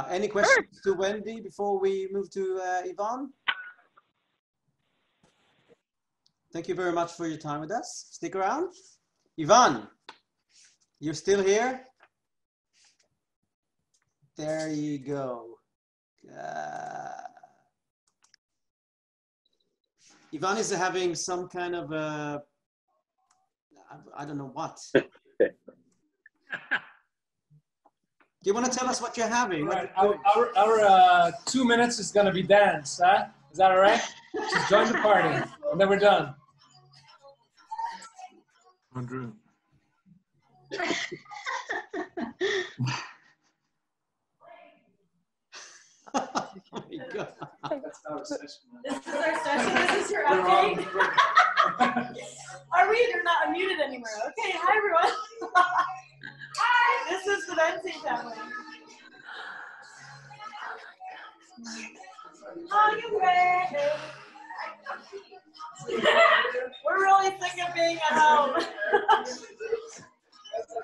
Speaker 2: Any questions to Wendy before we move to Ivan? Thank you very much for your time with us. Stick around. Ivan, you're still here? There you go. Ivan is having some kind of I don't know what. Do you want to tell us what you're having?
Speaker 5: Right. Our 2 minutes is going to be dance. Huh? Is that all right? Just join the party, and then we're done.
Speaker 7: Andrew.
Speaker 2: Oh my God.
Speaker 5: That's our session.
Speaker 9: This is our session. This is your update. Are we? You're not unmuted anymore. Okay. Hi, everyone. Hi. This is the Wendy family. Are you ready? We're really sick of being at home.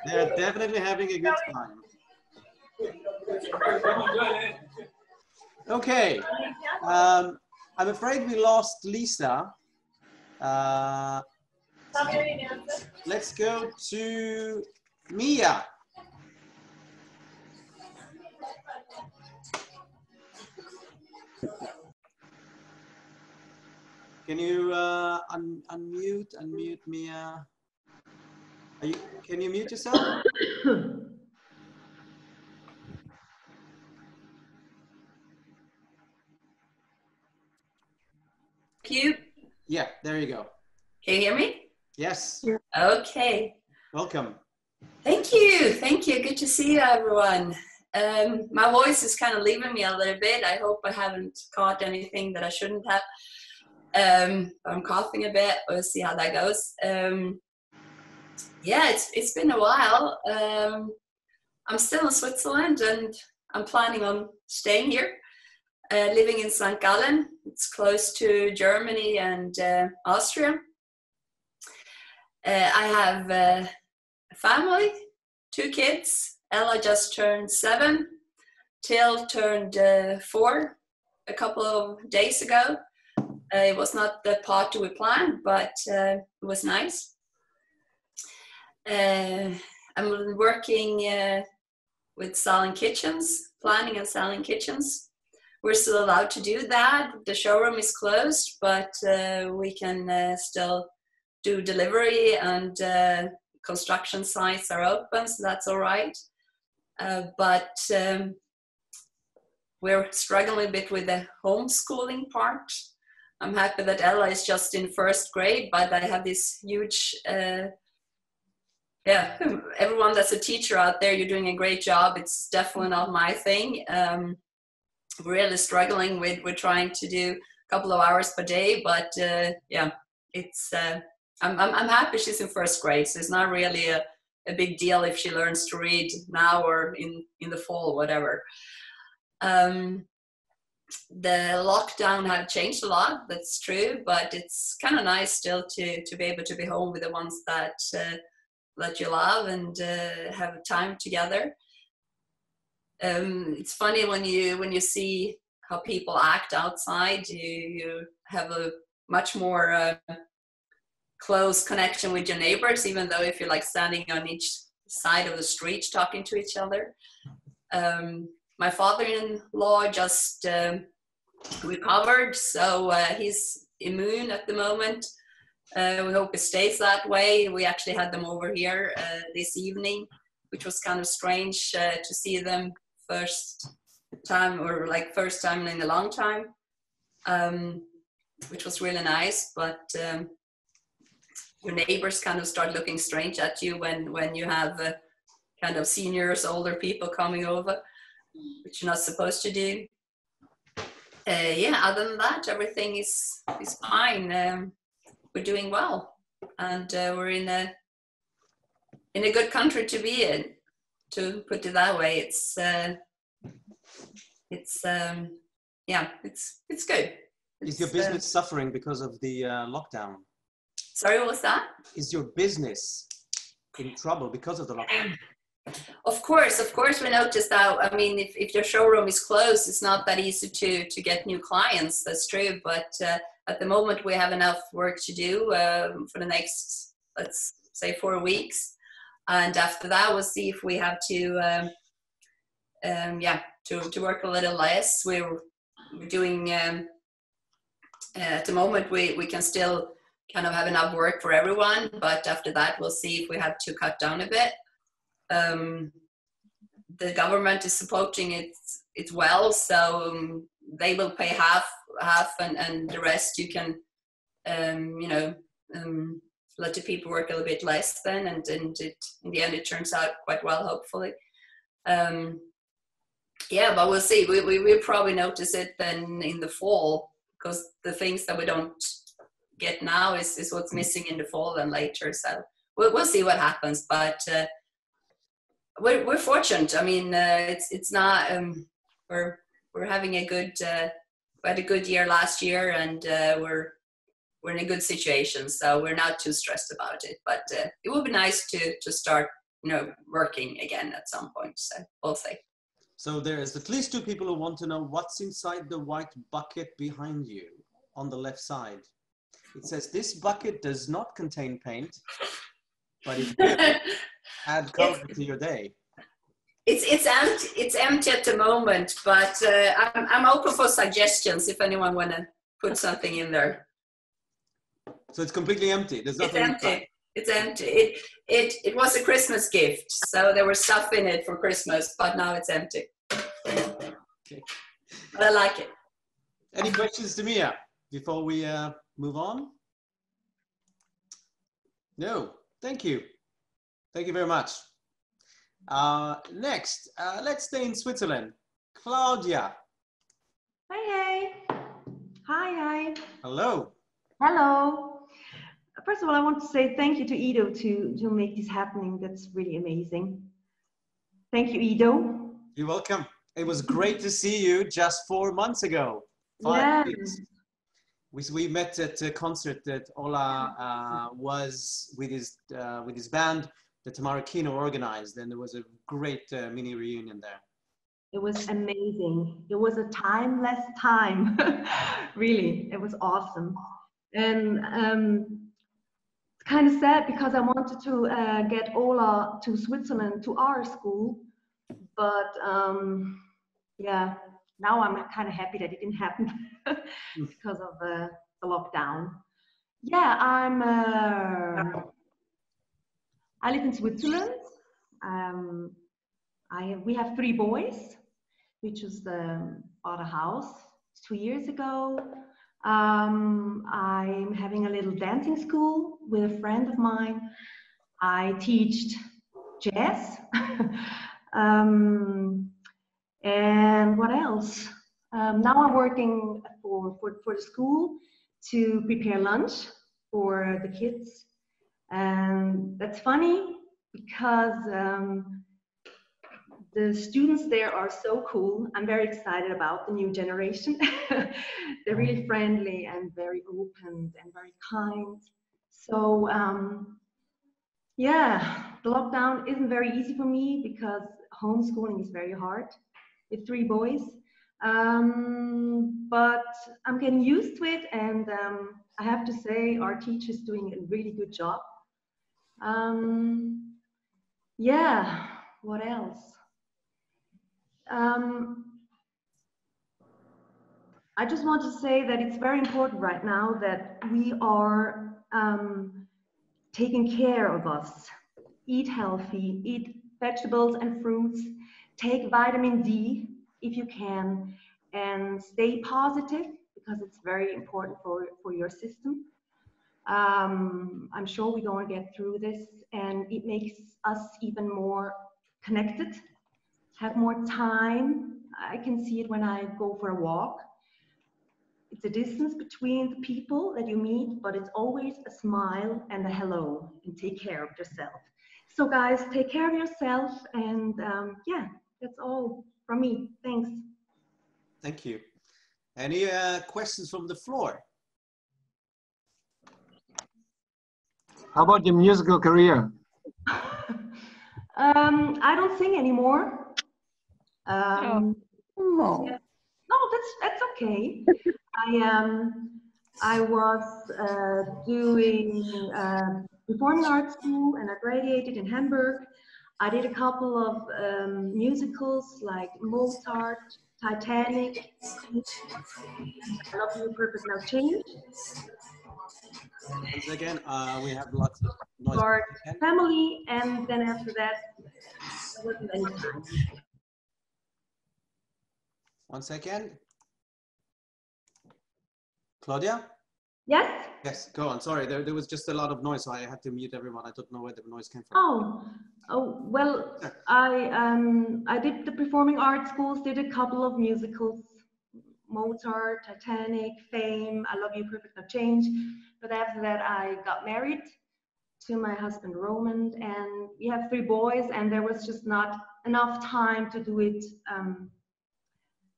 Speaker 2: They're definitely having a good time. Okay, I'm afraid we lost Lisa. Let's go to Mia. Can you unmute Mia? Can you mute yourself?
Speaker 23: You?
Speaker 2: Yeah, there you go.
Speaker 23: Can you hear me?
Speaker 2: Yes.
Speaker 23: Okay.
Speaker 2: Welcome.
Speaker 23: Thank you. Thank you. Good to see you, everyone. My voice is kind of leaving me a little bit. I hope I haven't caught anything that I shouldn't have. I'm coughing a bit. We'll see how that goes. Yeah, it's been a while. I'm still in Switzerland, and I'm planning on staying here. Living in St. Gallen. It's close to Germany and Austria. I have a family, 2 kids. Ella just turned 7. Till turned 4 a couple of days ago. It was not the party we planned, but it was nice. I'm working with selling kitchens, planning and selling kitchens. We're still allowed to do that. The showroom is closed, but we can still do delivery, and construction sites are open, so that's all right. But we're struggling a bit with the homeschooling part. I'm happy that Ella is just in 1st grade, but I have this huge, everyone that's a teacher out there, you're doing a great job. It's definitely not my thing. Really struggling with trying to do a couple of hours per day, but it's I'm happy she's in 1st grade, so it's not really a big deal if she learns to read now or in the fall, whatever. The lockdown have changed a lot, that's true, but it's kind of nice still to be able to be home with the ones that you love and have time together. It's funny when you see how people act outside. You have a much more close connection with your neighbors, even though if you're like standing on each side of the street talking to each other. My father-in-law just recovered, so he's immune at the moment. We hope it stays that way. We actually had them over here this evening, which was kind of strange to see them first time in a long time. which was really nice. But your neighbors kind of start looking strange at you when you have kind of seniors, older people coming over, which you're not supposed to do. Yeah, other than that, everything is fine. We're doing well, and we're in a good country to be in. To put it that way, it's yeah, it's good.
Speaker 2: Is your business suffering because of the lockdown?
Speaker 23: Sorry, what was that?
Speaker 2: Is your business in trouble because of the lockdown?
Speaker 23: Of course, we noticed that. I mean, if your showroom is closed, it's not that easy to get new clients. That's true. But at the moment, we have enough work to do for the next, let's say, 4 weeks. And after that, we'll see if we have to, to work a little less. We're doing, at the moment, we can still kind of have enough work for everyone. But after that, we'll see if we have to cut down a bit. The government is supporting it well, so they will pay half, and the rest you can, let the people work a little bit less then, and in the end it turns out quite well, hopefully. Yeah, but we'll see. We'll probably notice it then in the fall, because the things that we don't get now is what's missing in the fall and later. So we'll see what happens, but. We're fortunate. I mean, it's not. We're having a good. We had a good year last year, and we're in a good situation. So we're not too stressed about it. But it would be nice to start, working again at some point. So we'll see.
Speaker 2: So there's at least 2 people who want to know what's inside the white bucket behind you on the left side. It says this bucket does not contain paint, but it will add color to your day.
Speaker 23: It's empty at the moment, but I'm open for suggestions if anyone want to put something in there.
Speaker 2: So it's completely empty. There's nothing inside.
Speaker 23: It's empty. It was a Christmas gift, so there was stuff in it for Christmas, but now it's empty.
Speaker 2: Okay.
Speaker 23: But I like it.
Speaker 2: Any questions to Mia before we move on? No. Thank you. Thank you very much. Next, let's stay in Switzerland. Claudia.
Speaker 4: Hi.
Speaker 2: Hello.
Speaker 4: Hello. First of all, I want to say thank you to Ido to make this happening. That's really amazing. Thank you, Ido.
Speaker 2: You're welcome. It was great to see you just 4 months ago. 5 weeks. We met at a concert that Hola was with his band, the Tamara organized, and there was a great mini reunion there.
Speaker 4: It was amazing. It was a timeless time. Really, it was awesome. And it's kind of sad because I wanted to get Hola to Switzerland, to our school, but yeah, now I'm kind of happy that it didn't happen because of the lockdown. Yeah, I live in Switzerland. We have 3 boys. We just bought a house 2 years ago. I'm having a little dancing school with a friend of mine. I teach jazz. And what else? Now I'm working for the school to prepare lunch for the kids. And that's funny because the students there are so cool. I'm very excited about the new generation. They're really friendly and very open and very kind. So yeah, the lockdown isn't very easy for me because homeschooling is very hard with 3 boys. But I'm getting used to it, and I have to say our teacher's doing a really good job. Yeah, what else? I just want to say that it's very important right now that we are taking care of us. Eat healthy, eat vegetables and fruits, take vitamin D if you can, and stay positive because it's very important for your system. I'm sure we're going to get through this, and it makes us even more connected, have more time. I can see it when I go for a walk. It's a distance between the people that you meet, but it's always a smile and a hello, and take care of yourself. So guys, take care of yourself, and yeah, that's all from me. Thanks.
Speaker 2: Thank you. Any questions from the floor?
Speaker 7: How about your musical career?
Speaker 4: I don't sing anymore. Yeah. No, that's okay. I was doing performing arts school, and I graduated in Hamburg. I did a couple of musicals like Mozart, Titanic, I Love You, Perfect Now Change.
Speaker 2: Once again, we have lots of noise.
Speaker 4: Start family, and then after that, there wasn't any time.
Speaker 2: One second. Claudia?
Speaker 4: Yes?
Speaker 2: Yes, go on. Sorry, there was just a lot of noise, so I had to mute everyone. I don't know where the noise came from.
Speaker 4: Oh, well, I did the performing arts schools, did a couple of musicals, Mozart, Titanic, Fame, I Love You, Perfect Now Change. But after that, I got married to my husband, Roman, and we have 3 boys, and there was just not enough time to do it,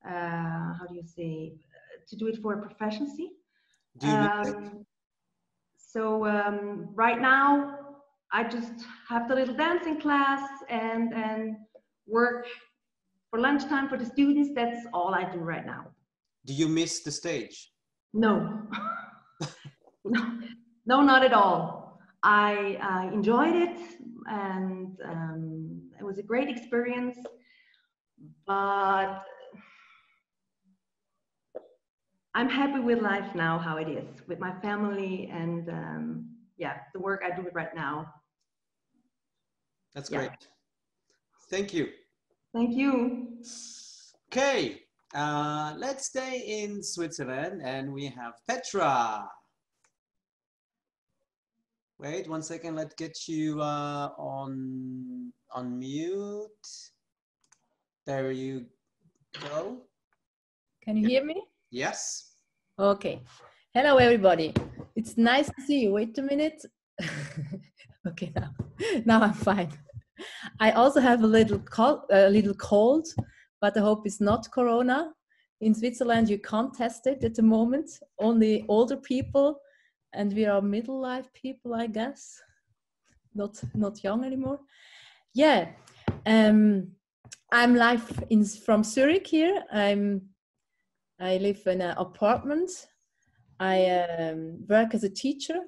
Speaker 4: how do you say, to do it for a proficiency. So right now, I just have the little dancing class and work for lunchtime for the students. That's all I do right now.
Speaker 2: Do you miss the stage?
Speaker 4: No. No, not at all. I enjoyed it, and it was a great experience, but I'm happy with life now, how it is, with my family, and yeah, the work I do right now.
Speaker 2: That's great. Thank you.
Speaker 4: Thank you.
Speaker 2: Okay, let's stay in Switzerland, and we have Petra. Wait 1 second, let's get you on mute. There you go.
Speaker 10: Can you hear me?
Speaker 2: Yes.
Speaker 10: Okay. Hello, everybody. It's nice to see you. Wait a minute. Okay, now I'm fine. I also have a little cold, but I hope it's not Corona. In Switzerland, you can't test it at the moment. Only older people, and we are middle life people, I guess. Not young anymore. Yeah. I'm live from Zurich here. I live in an apartment. I work as a teacher,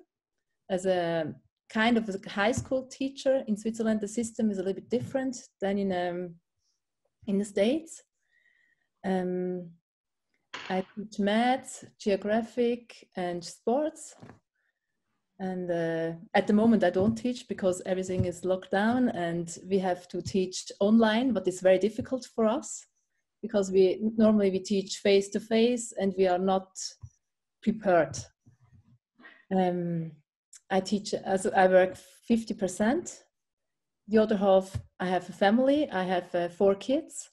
Speaker 10: as a kind of a high school teacher. In Switzerland, the system is a little bit different than in the States. I teach maths, geographic, and sports. And at the moment, I don't teach because everything is locked down, and we have to teach online, but it's very difficult for us because normally we teach face to face, and we are not prepared. I teach, I work 50%. The other half, I have a family. I have 4 kids.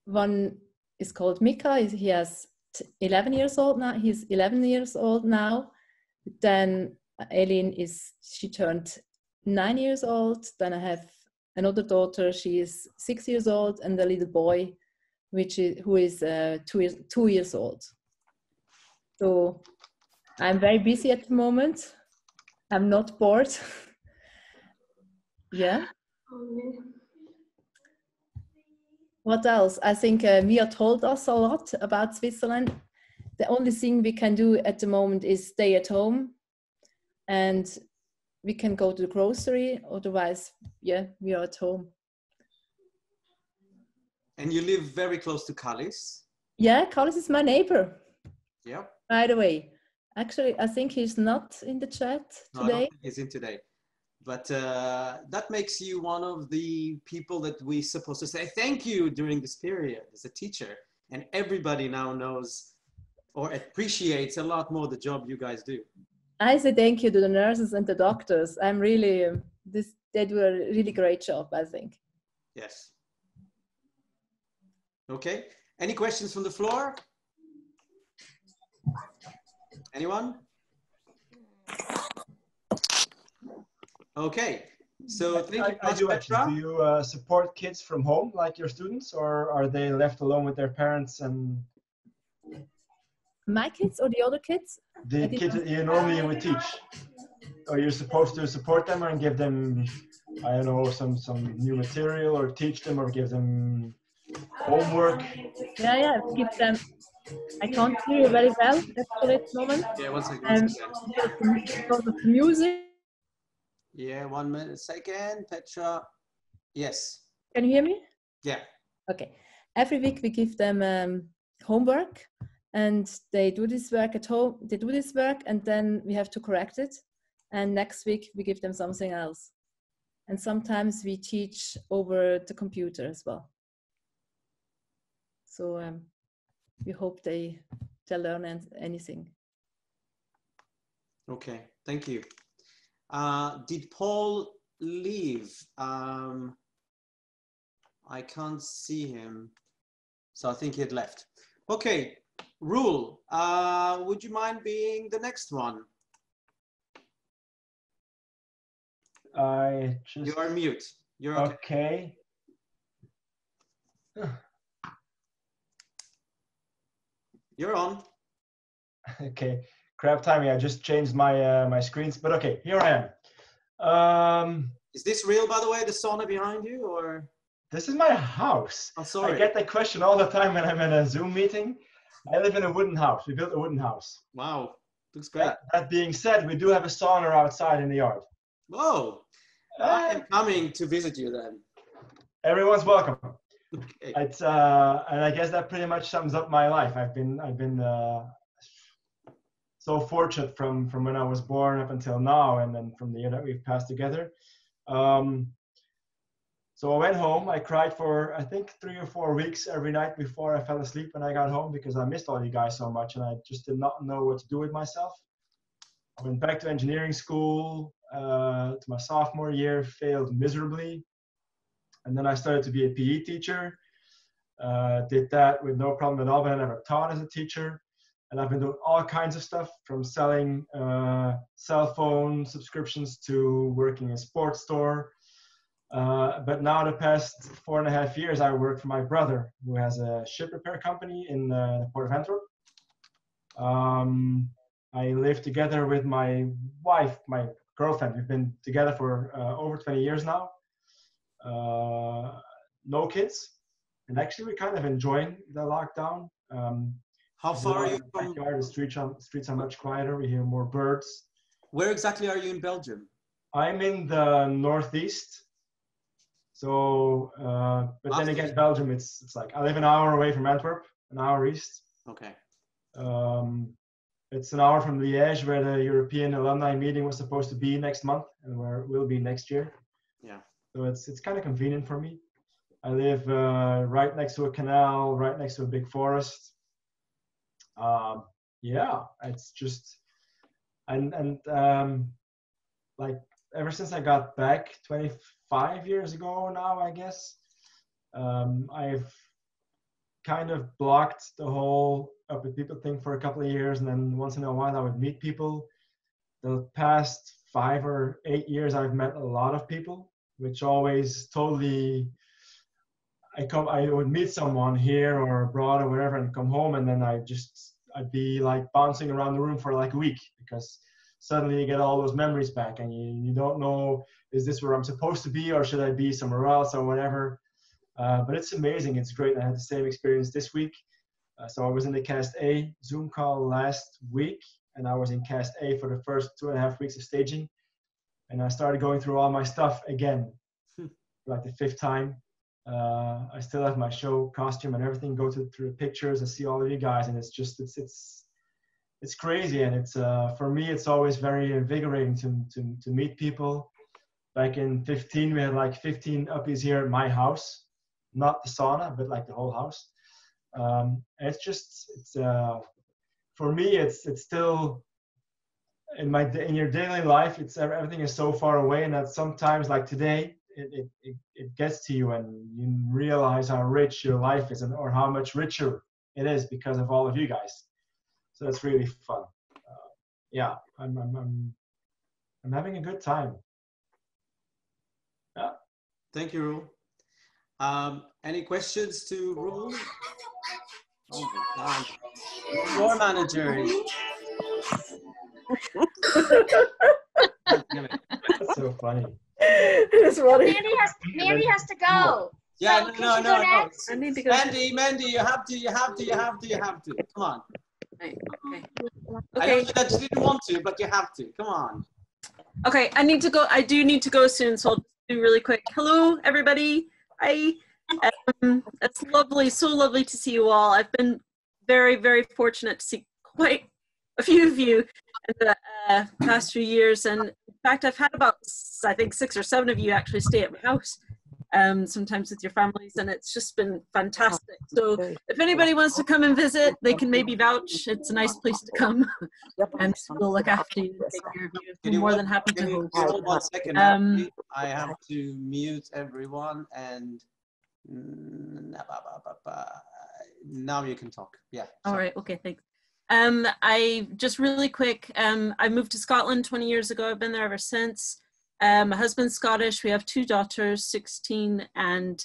Speaker 10: One is called Mika. He has 11 years old now. He's 11 years old now. Then Eileen she turned 9 years old. Then I have another daughter. She is 6 years old, and a little boy, who is 2 years old. So I'm very busy at the moment. I'm not bored. Yeah. What else? I think Mia told us a lot about Switzerland. The only thing we can do at the moment is stay at home, and we can go to the grocery. Otherwise, yeah, we are at home.
Speaker 2: And you live very close to Kallis?
Speaker 10: Yeah, Kallis is my neighbor.
Speaker 2: Yeah.
Speaker 10: By the way, actually, I think he's not in the chat today.
Speaker 2: No, I don't think he's in today. But that makes you one of the people that we're supposed to say thank you during this period as a teacher. And everybody now knows, or appreciates a lot more the job you guys do.
Speaker 10: I say thank you to the nurses and the doctors. I'm really, they do a really great job, I think.
Speaker 2: Yes. Okay. Any questions from the floor? Anyone? Okay. So thank you
Speaker 19: I
Speaker 2: much,
Speaker 19: do actually.
Speaker 2: Petra.
Speaker 19: Do you support kids from home like your students, or are they left alone with their parents? And
Speaker 10: my kids or the other kids?
Speaker 19: The kids that you normally would teach. Are you supposed to support them and give them, I don't know, some new material, or teach them, or give them homework?
Speaker 10: Yeah, give them. I can't hear you very well actually at the moment.
Speaker 2: Yeah, one second.
Speaker 10: Because of the music.
Speaker 2: Yeah, 1 minute, second, Petra. Yes.
Speaker 10: Can you hear me?
Speaker 2: Yeah.
Speaker 10: Okay. Every week we give them homework, and they do this work at home. They do this work, and then we have to correct it. And next week we give them something else. And sometimes we teach over the computer as well. So we hope they learn anything.
Speaker 2: Okay, thank you. Did Paul leave? I can't see him, so I think he had left. Okay, Roel, would you mind being the next one? You are mute. You're
Speaker 19: okay.
Speaker 2: You're on.
Speaker 19: Okay, crap timing. I just changed my my screens, but okay, here I am.
Speaker 2: Is this real, by the way, the sauna behind you, or?
Speaker 19: This is my house.
Speaker 2: I'm sorry.
Speaker 19: I get that question all the time when I'm in a Zoom meeting. I live in a wooden house. We built a wooden house.
Speaker 2: Wow, looks great.
Speaker 19: That being said, we do have a sauna outside in the yard.
Speaker 2: Whoa, I am coming to visit you then.
Speaker 19: Everyone's welcome.
Speaker 2: Okay.
Speaker 19: It's and I guess that pretty much sums up my life. I've been so fortunate from when I was born up until now, and then from the year that we've passed together. So I went home. I cried for, I think, 3 or 4 weeks every night before I fell asleep when I got home, because I missed all you guys so much, and I just did not know what to do with myself. I went back to engineering school to my sophomore year, failed miserably. And then I started to be a PE teacher. Did that with no problem at all, but I never taught as a teacher. And I've been doing all kinds of stuff, from selling cell phone subscriptions to working in a sports store. But now the past 4.5 years, I work for my brother, who has a ship repair company in the Port of Antwerp. I live together with my wife, my girlfriend. We've been together for over 20 years now. No kids. And actually, we're kind of enjoying the lockdown.
Speaker 2: How far are you from?
Speaker 19: The streets are much quieter. We hear more birds.
Speaker 2: Where exactly are you in Belgium?
Speaker 19: I'm in the northeast. So, but then again, Belgium, it's like I live an hour away from Antwerp, an hour east.
Speaker 2: Okay.
Speaker 19: It's an hour from Liège, where the European alumni meeting was supposed to be next month, and where it will be next year.
Speaker 2: Yeah.
Speaker 19: So it's kind of convenient for me. I live right next to a canal, right next to a big forest. Yeah, it's just, and like ever since I got back 25 years ago now, I guess, I've kind of blocked the whole up with people thing for a couple of years, and then once in a while I would meet people. The past 5 or 8 years, I've met a lot of people, which always totally, I would meet someone here or abroad or wherever and come home, and then I'd be like bouncing around the room for like a week, because suddenly you get all those memories back, and you don't know, is this where I'm supposed to be, or should I be somewhere else or whatever. But it's amazing. It's great. I had the same experience this week. So I was in the Cast A Zoom call last week, and I was in Cast A for the first 2.5 weeks of staging. And I started going through all my stuff again, like the 5th time. I still have my show costume and everything, go through the pictures and see all of you guys. And it's just, it's crazy. And it's, for me, it's always very invigorating to meet people. Back in 2015, we had like 15 uppies here at my house, not the sauna, but like the whole house. And it's just, for me, it's still in your daily life. It's everything is so far away, and that sometimes, like today, it gets to you, and you realize how rich your life is, or how much richer it is because of all of you guys. So it's really fun. Yeah, I'm having a good time. Yeah.
Speaker 2: Thank you, Roel. Any questions to Roel? Oh my God. Floor manager.
Speaker 19: That's so funny.
Speaker 17: It's funny.
Speaker 15: Mandy has to go.
Speaker 2: Yeah,
Speaker 15: So,
Speaker 2: no.
Speaker 15: next?
Speaker 17: I need to go.
Speaker 2: Mandy, you have to. Come on.
Speaker 9: Okay.
Speaker 2: I know that you didn't want to, but you have to. Come on.
Speaker 9: Okay, I need to go. I do need to go soon, so I'll just do really quick. Hello, everybody. Hi. It's lovely, so lovely to see you all. I've been very, very fortunate to see quite a few of you in the past few years, and in fact, I've had about, I think, 6 or 7 of you actually stay at my house. Sometimes with your families, and it's just been fantastic. So if anybody wants to come and visit, they can maybe vouch. It's a nice place to come, and we'll look after you and take care of you. I'm more than happy to host.
Speaker 2: Hold 1 second. I have to mute everyone, and now you can talk. Yeah.
Speaker 9: All right. Okay. Thanks. I just really quick. I moved to Scotland 20 years ago. I've been there ever since. My husband's Scottish. We have 2 daughters, 16 and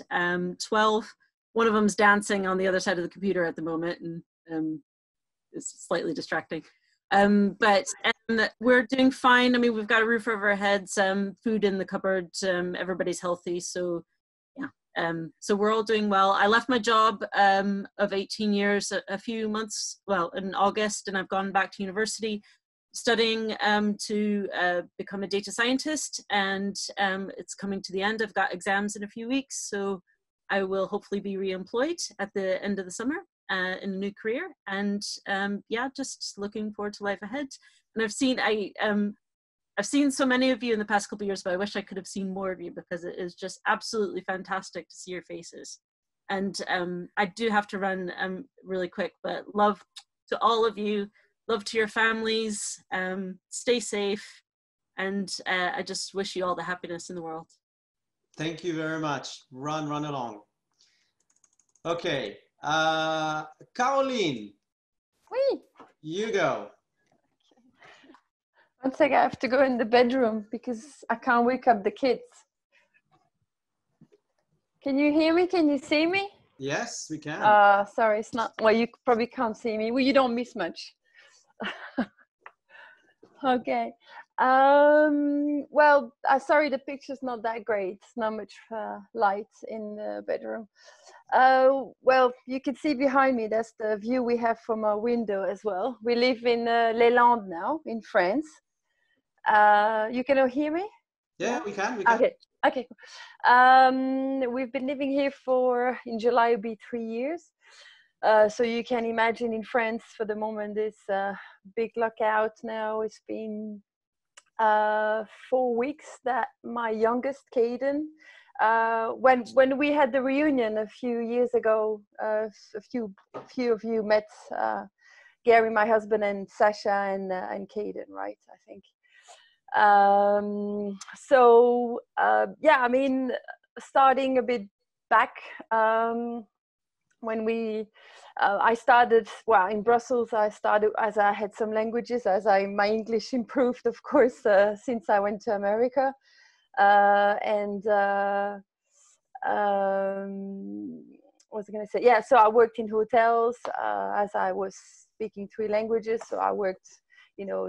Speaker 9: 12. One of them's dancing on the other side of the computer at the moment, and it's slightly distracting. But we're doing fine. I mean, we've got a roof over our heads, food in the cupboard. Everybody's healthy, so yeah. So we're all doing well. I left my job of 18 years a few months, well, in August, and I've gone back to university, studying to become a data scientist, and it's coming to the end. I've got exams in a few weeks, so I will hopefully be re-employed at the end of the summer in a new career, and yeah, just looking forward to life ahead. And I've seen so many of you in the past couple of years, but I wish I could have seen more of you, because it is just absolutely fantastic to see your faces. And I do have to run really quick, but love to all of you. Love to your families, stay safe, and I just wish you all the happiness in the world.
Speaker 2: Thank you very much. Run along. Okay, Caroline.
Speaker 8: Oui.
Speaker 2: You go.
Speaker 8: One second, I have to go in the bedroom because I can't wake up the kids. Can you hear me? Can you see me?
Speaker 2: Yes, we can.
Speaker 8: Sorry, it's not, well, you probably can't see me. Well, you don't miss much. Okay. Well, sorry, the picture's not that great. It's not much light in the bedroom. Well, you can see behind me, that's the view we have from our window as well. We live in Les Landes now, in France. You can all hear me?
Speaker 2: Yeah, we can.
Speaker 8: Okay. Okay. Cool. We've been living here in July, it'll be 3 years. So you can imagine in France for the moment, it's a big lockout now. It's been 4 weeks that my youngest, Caden, when we had the reunion a few years ago, a few of you met Gary, my husband, and Sasha and Caden, right? I think. Yeah, I mean, starting a bit back, when I started, well, in Brussels, I started as I had some languages, my English improved, of course, since I went to America. What was I going to say? Yeah, so I worked in hotels as I was speaking 3 languages. So I worked,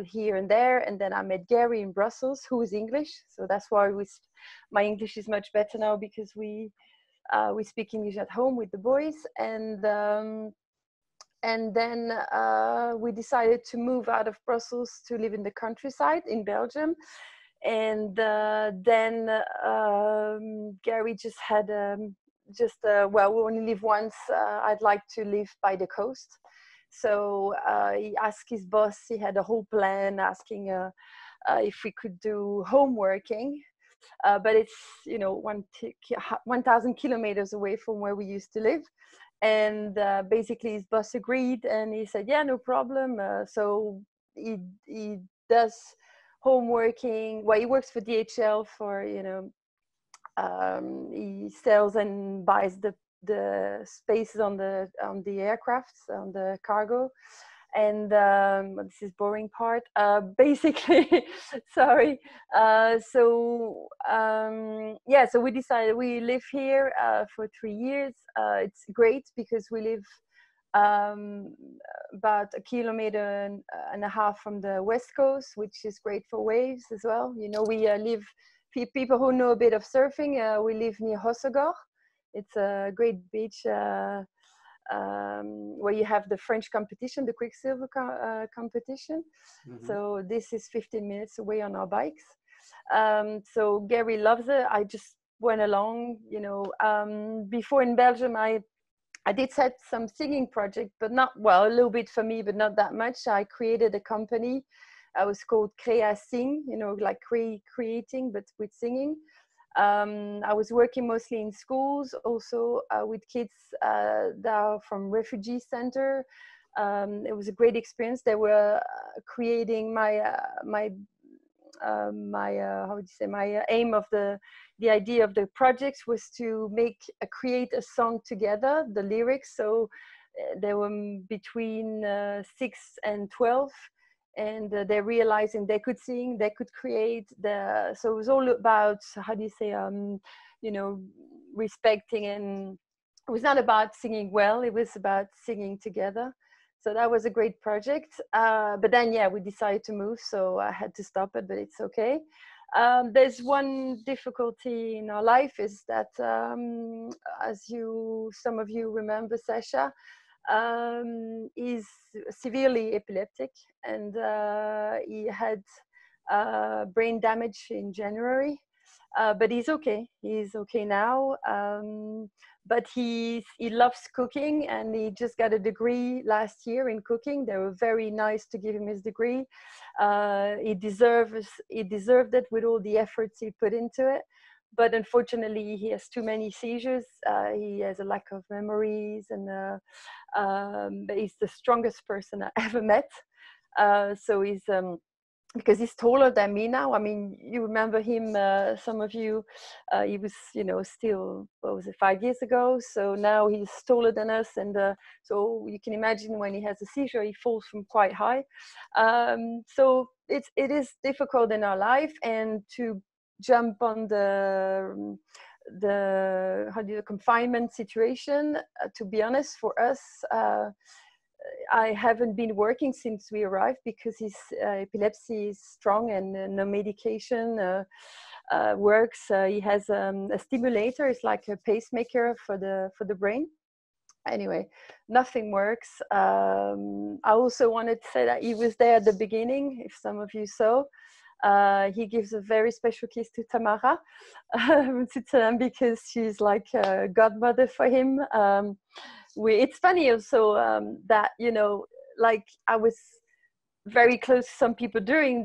Speaker 8: here and there. And then I met Gary in Brussels, who is English. So that's why my English is much better now, because we speak English at home with the boys. And then we decided to move out of Brussels to live in the countryside in Belgium. And then Gary just had well, we only live once. I'd like to live by the coast. So he asked his boss, he had a whole plan asking if we could do home working. But it's, 1,000 kilometers away from where we used to live. And basically his boss agreed, and he said, yeah, no problem. So he does homeworking. Well, he works for DHL for, you know, he sells and buys the spaces on the aircrafts, on the cargo. And this is boring part. Basically, sorry. Yeah, so we decided we live here for 3 years. It's great because we live about 1.5 kilometers from the west coast, which is great for waves as well. You know, we live, people who know a bit of surfing, we live near Hossegor. It's a great beach where you have the French competition, the Quicksilver competition.
Speaker 2: Mm-hmm.
Speaker 8: So this is 15 minutes away on our bikes. So Gary loves it. I just went along, you know. Before in Belgium, I did set some singing project, but not, well, a little bit for me, but not that much. I created a company. It was called Crea Sing, you know, like creating, but with singing. I was working mostly in schools, also with kids that are from refugee center. It was a great experience. They were creating my aim of the idea of the projects was to create a song together, the lyrics. So they were between 6 and 12. And they're realizing they could sing, they could create. So it was all about, how do you say, you know, respecting. And it was not about singing well, it was about singing together. So that was a great project. But then, yeah, we decided to move, so I had to stop it, but it's okay. There's one difficulty in our life is that, as some of you remember, Sasha, is severely epileptic, and he had brain damage in January, but he's okay. He's okay now. But he loves cooking, and he just got a degree last year in cooking. They were very nice to give him his degree. He deserved it with all the efforts he put into it. But unfortunately, he has too many seizures. He has a lack of memories, and but he's the strongest person I ever met. So he's because he's taller than me now. I mean, you remember him, some of you. He was, you know, still, what was it, 5 years ago? So now he's taller than us, and so you can imagine when he has a seizure, he falls from quite high. So it is difficult in our life, and to jump on the confinement situation, to be honest, for us, I haven't been working since we arrived because his epilepsy is strong, and no medication works. He has a stimulator. It's like a pacemaker for the brain. Anyway, nothing works. I also wanted to say that he was there at the beginning, if some of you saw. He gives a very special kiss to Tamara because she's like a godmother for him. It's funny also that, you know, like I was very close to some people during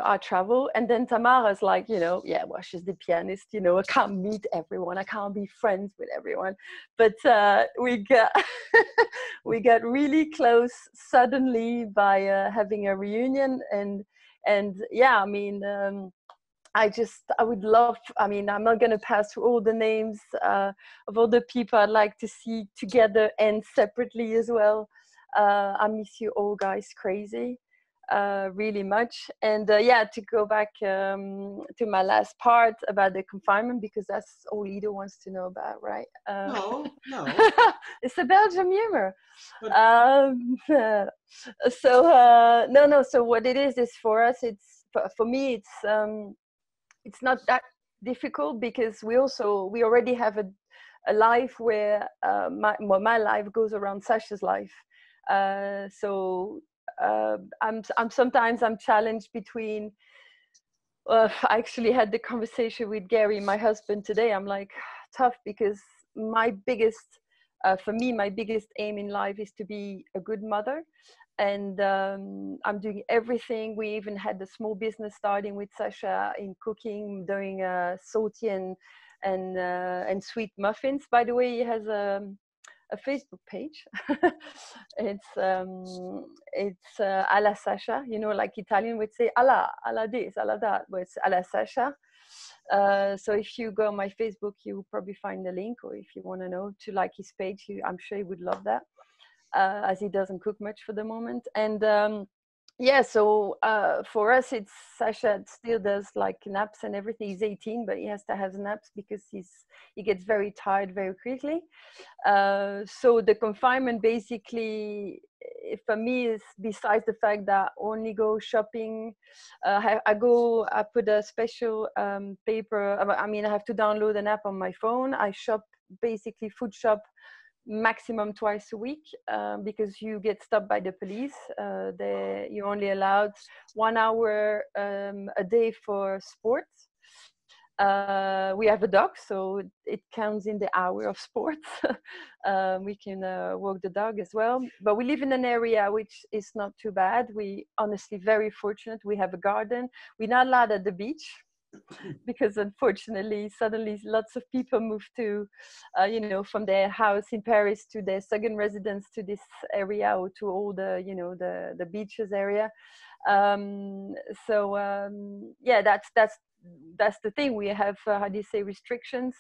Speaker 8: our travel, and then Tamara's like, you know, yeah, well, she's the pianist, you know, I can't meet everyone, I can't be friends with everyone, but we got we got really close suddenly by having a reunion, and yeah, I mean, I would love, I mean, I'm not going to pass through all the names of all the people I'd like to see together and separately as well. I miss you all guys crazy, really much. And yeah, to go back to my last part about the confinement, because that's all Ido wants to know about, right?
Speaker 2: No.
Speaker 8: It's a Belgium humor. So what it is for us, it's, for me, it's not that difficult because we already have a life where my life goes around Sasha's life. So I'm sometimes challenged between. I actually had the conversation with Gary, my husband, today. I'm like, tough, because my biggest aim in life is to be a good mother. And I'm doing everything. We even had a small business starting with Sasha in cooking, doing salty and sweet muffins. By the way, he has a a Facebook page. It's alla Sasha, you know, like Italian would say alla this, alla that, but it's alla Sasha. So if you go on my Facebook, you probably find the link, or if you want to know to like his page, I'm sure he would love that, as he doesn't cook much for the moment. And yeah, so for us, it's Sasha still does like naps and everything. He's 18, but he has to have naps because he gets very tired very quickly. So the confinement basically, for me, is besides the fact that I only go shopping, I put a special paper. I mean, I have to download an app on my phone. I shop, basically food shop, maximum twice a week, because you get stopped by the police. You're only allowed 1 hour a day for sports. We have a dog, so it counts in the hour of sports. We can walk the dog as well. But we live in an area which is not too bad. We honestly very fortunate. We have a garden. We're not allowed at the beach, because unfortunately suddenly lots of people move to you know, from their house in Paris to their second residence to this area, or to all the, you know, the beaches area. Yeah, that's the thing. We have how do you say, restrictions.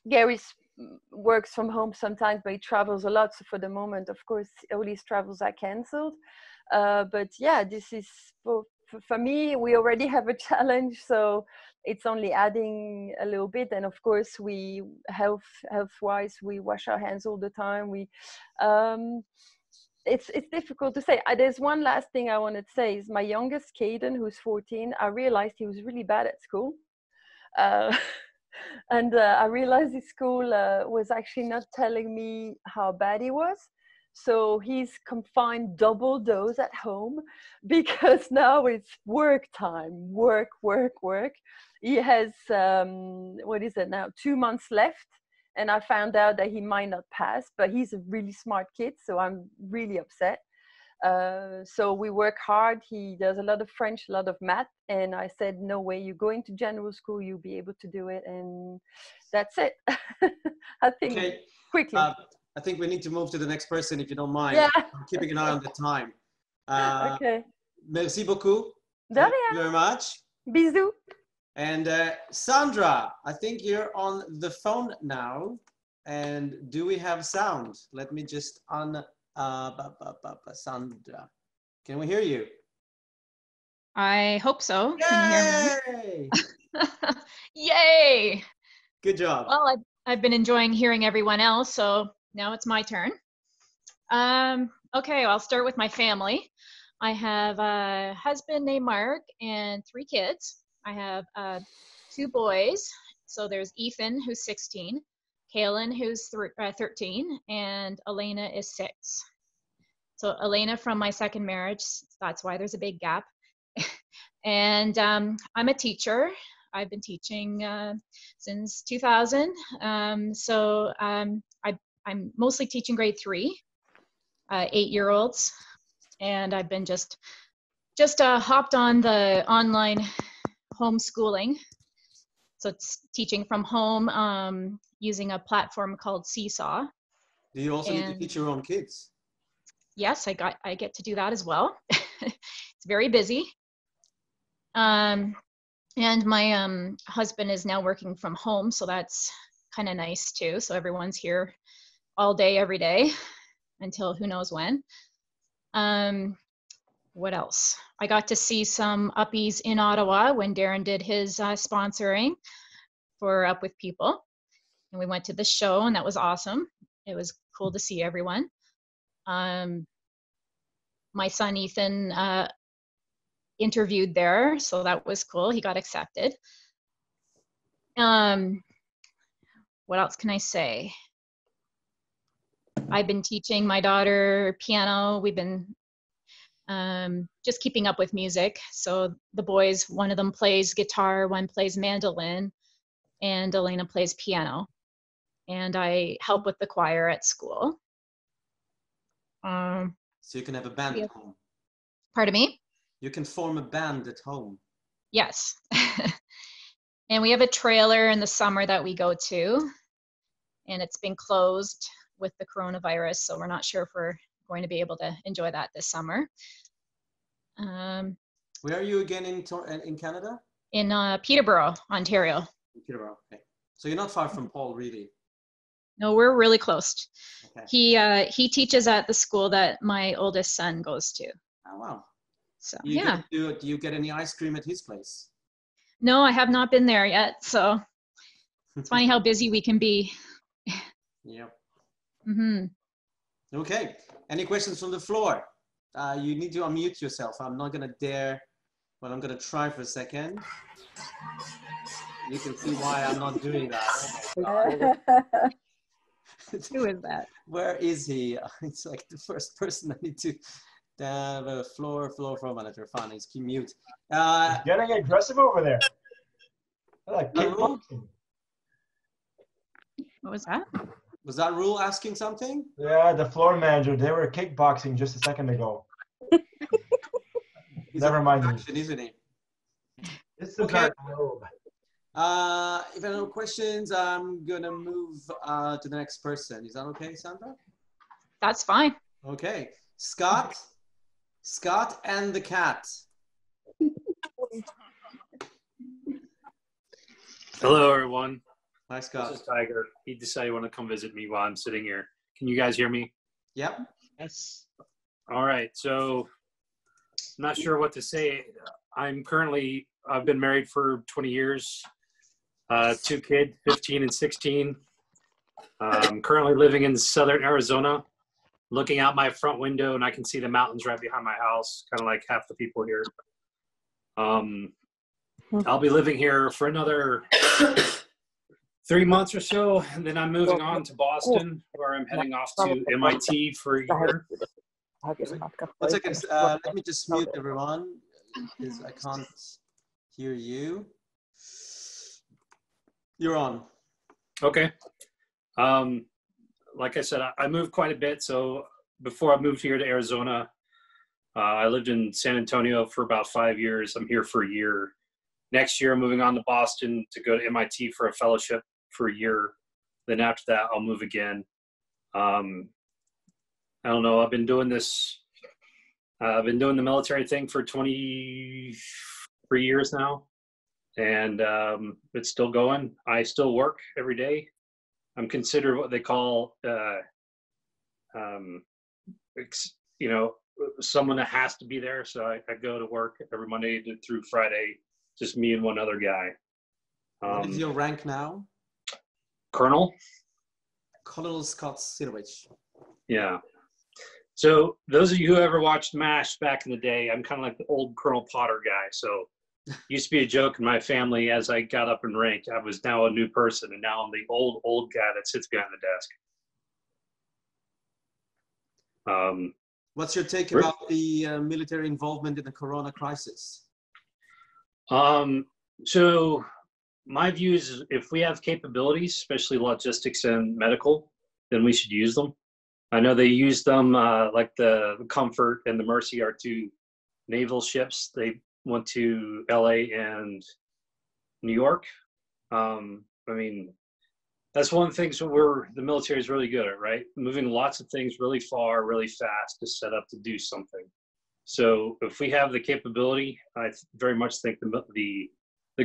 Speaker 8: Gary works from home sometimes, but he travels a lot, so for the moment, of course, all his travels are cancelled. But yeah, this is for me, we already have a challenge, so it's only adding a little bit. And of course, we health-wise, we wash our hands all the time. It's difficult to say. There's one last thing I wanted to say is my youngest, Caden, who's 14, I realized he was really bad at school. And I realized his school was actually not telling me how bad he was. So he's confined double dose at home, because now it's work time, work. He has, what is it now, 2 months left. And I found out that he might not pass, but he's a really smart kid, so I'm really upset. So we work hard. He does a lot of French, a lot of math. And I said, no way, you go into general school, you'll be able to do it. And that's it. I think quickly.
Speaker 2: I think we need to move to the next person, if you don't mind.
Speaker 8: Yeah.
Speaker 2: I'm keeping an eye on the time.
Speaker 8: Okay.
Speaker 2: Merci beaucoup.
Speaker 8: De
Speaker 2: Thank
Speaker 8: rien.
Speaker 2: you very much.
Speaker 8: Bisous.
Speaker 2: And Sandra, I think you're on the phone now. And do we have sound? Let me just Sandra. Can we hear you?
Speaker 3: I hope so.
Speaker 2: Yay!
Speaker 3: Can you hear me? Yay!
Speaker 2: Good job.
Speaker 3: Well, I've been enjoying hearing everyone else, so now it's my turn. Okay, I'll start with my family. I have a husband named Mark and 3 kids. I have 2 boys. So there's Ethan, who's 16, Kaylin, who's 13, and Elena is 6. So Elena from my second marriage, that's why there's a big gap. And I'm a teacher. I've been teaching since 2000. I'm mostly teaching grade 3, 8-year-olds. And I've been just hopped on the online homeschooling. So it's teaching from home using a platform called Seesaw.
Speaker 2: Do you also need to teach your own kids?
Speaker 3: Yes, I get to do that as well. It's very busy. And my husband is now working from home, so that's kind of nice too. So everyone's here all day, every day, until who knows when. What else? I got to see some uppies in Ottawa when Darren did his sponsoring for Up With People. And we went to the show, and that was awesome. It was cool to see everyone. My son Ethan interviewed there, so that was cool. He got accepted. What else can I say? I've been teaching my daughter piano. We've been just keeping up with music. So the boys, one of them plays guitar, one plays mandolin, and Elena plays piano. And I help with the choir at school.
Speaker 2: So you can have a band at home.
Speaker 3: Pardon me?
Speaker 2: You can form a band at home.
Speaker 3: Yes. And we have a trailer in the summer that we go to. and it's been closed with the coronavirus, so we're not sure if we're going to be able to enjoy that this summer.
Speaker 2: Where are you again in Canada?
Speaker 3: In Peterborough, Ontario.
Speaker 2: Peterborough, okay. So you're not far from Paul, really.
Speaker 3: No, we're really close.
Speaker 2: Okay.
Speaker 3: He teaches at the school that my oldest son goes to.
Speaker 2: Oh, wow.
Speaker 3: So
Speaker 2: Do you get any ice cream at his place?
Speaker 3: No, I have not been there yet. So it's funny how busy we can be.
Speaker 2: Yeah.
Speaker 3: Mm-hmm.
Speaker 2: Okay. Any questions from the floor? You need to unmute yourself. I'm not going to dare, but I'm going to try for a second. You can see why I'm not doing that. Oh my God.
Speaker 3: Who is that?
Speaker 2: Where is he? It's like the first person I need to have a floor manager. Fine, he's mute.
Speaker 19: Getting aggressive over there. Like kickboxing.
Speaker 3: What was that?
Speaker 2: Was that Roel asking something?
Speaker 19: Yeah, the floor manager. They were kickboxing just a second ago. Never mind.
Speaker 2: Action, isn't he?
Speaker 19: It's the
Speaker 2: Okay.
Speaker 19: dark robe.
Speaker 2: If there are no questions, I'm gonna move to the next person. Is that okay, Sandra?
Speaker 3: That's fine.
Speaker 2: Okay, Scott and the cat.
Speaker 18: Hello, everyone.
Speaker 2: Hi, Scott.
Speaker 18: This is Tiger. He decided he wanted to come visit me while I'm sitting here. Can you guys hear me?
Speaker 2: Yep.
Speaker 18: Yes. All right. So, I'm not sure what to say. I've been married for 20 years. 2 kids, 15 and 16. I'm currently living in southern Arizona, looking out my front window, and I can see the mountains right behind my house, kind of like half the people here. I'll be living here for another 3 months or so, and then I'm moving on to Boston, where I'm heading off to MIT for a year.
Speaker 2: 1 second. Let me just mute everyone because I can't hear you. You're on.
Speaker 18: Okay. Like I said, I moved quite a bit. So before I moved here to Arizona, I lived in San Antonio for about 5 years. I'm here for a year. Next year, I'm moving on to Boston to go to MIT for a fellowship for a year. Then after that, I'll move again. I don't know. I've been doing this. I've been doing the military thing for 23 years now. And it's still going. I still work every day. I'm considered what they call, someone that has to be there. So I go to work every Monday through Friday, just me and one other guy.
Speaker 2: What is your rank now?
Speaker 18: Colonel.
Speaker 2: Colonel Scott Synoweiz.
Speaker 18: Yeah. So those of you who ever watched MASH back in the day, I'm kind of like the old Colonel Potter guy. So used to be a joke in my family as I got up in rank. I was now a new person, and now I'm the old guy that sits behind the desk.
Speaker 2: What's your take about the military involvement in the corona crisis?
Speaker 18: So my view is if we have capabilities, especially logistics and medical, then we should use them. I know they use them like the Comfort and the Mercy are 2 naval ships. They went to LA and New York. I mean, that's one of the things the military is really good at, right? Moving lots of things really far, really fast to set up to do something. So if we have the capability, I very much think the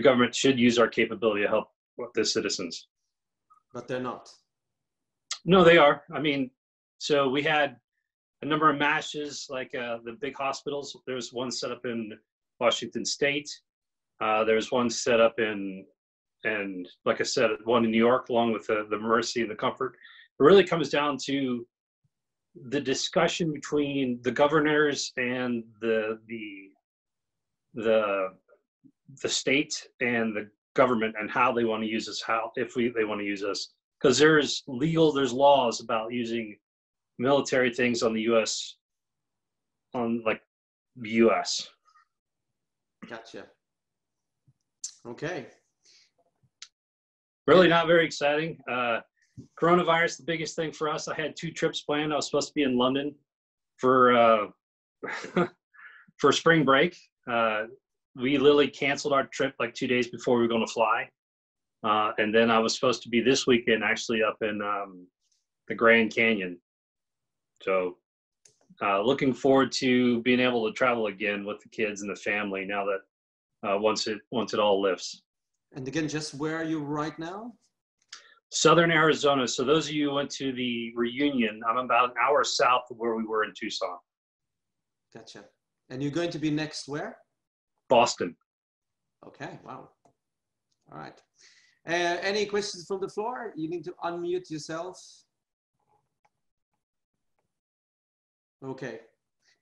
Speaker 18: government should use our capability to help the citizens.
Speaker 2: But they're not.
Speaker 18: No, they are. I mean, so we had a number of MASHs, like the big hospitals. There's one set up in Washington State. There's one set up and like I said, one in New York, along with the Mercy and the Comfort. It really comes down to the discussion between the governors and the state and the government and how they want to use us, they want to use us. Because there's laws about using military things on the U.S. U.S.
Speaker 2: Gotcha. Okay.
Speaker 18: Really not very exciting. Coronavirus, the biggest thing for us. I had 2 trips planned. I was supposed to be in London for for spring break. We literally canceled our trip like 2 days before we were going to fly. And then I was supposed to be this weekend actually up in the Grand Canyon. So looking forward to being able to travel again with the kids and the family now that once it all lifts.
Speaker 2: And again, just where are you right now?
Speaker 18: Southern Arizona. So those of you who went to the reunion, I'm about an hour south of where we were in Tucson.
Speaker 2: Gotcha. And you're going to be next where?
Speaker 18: Boston.
Speaker 2: Okay, wow. All right. Any questions from the floor? You need to unmute yourself. Okay.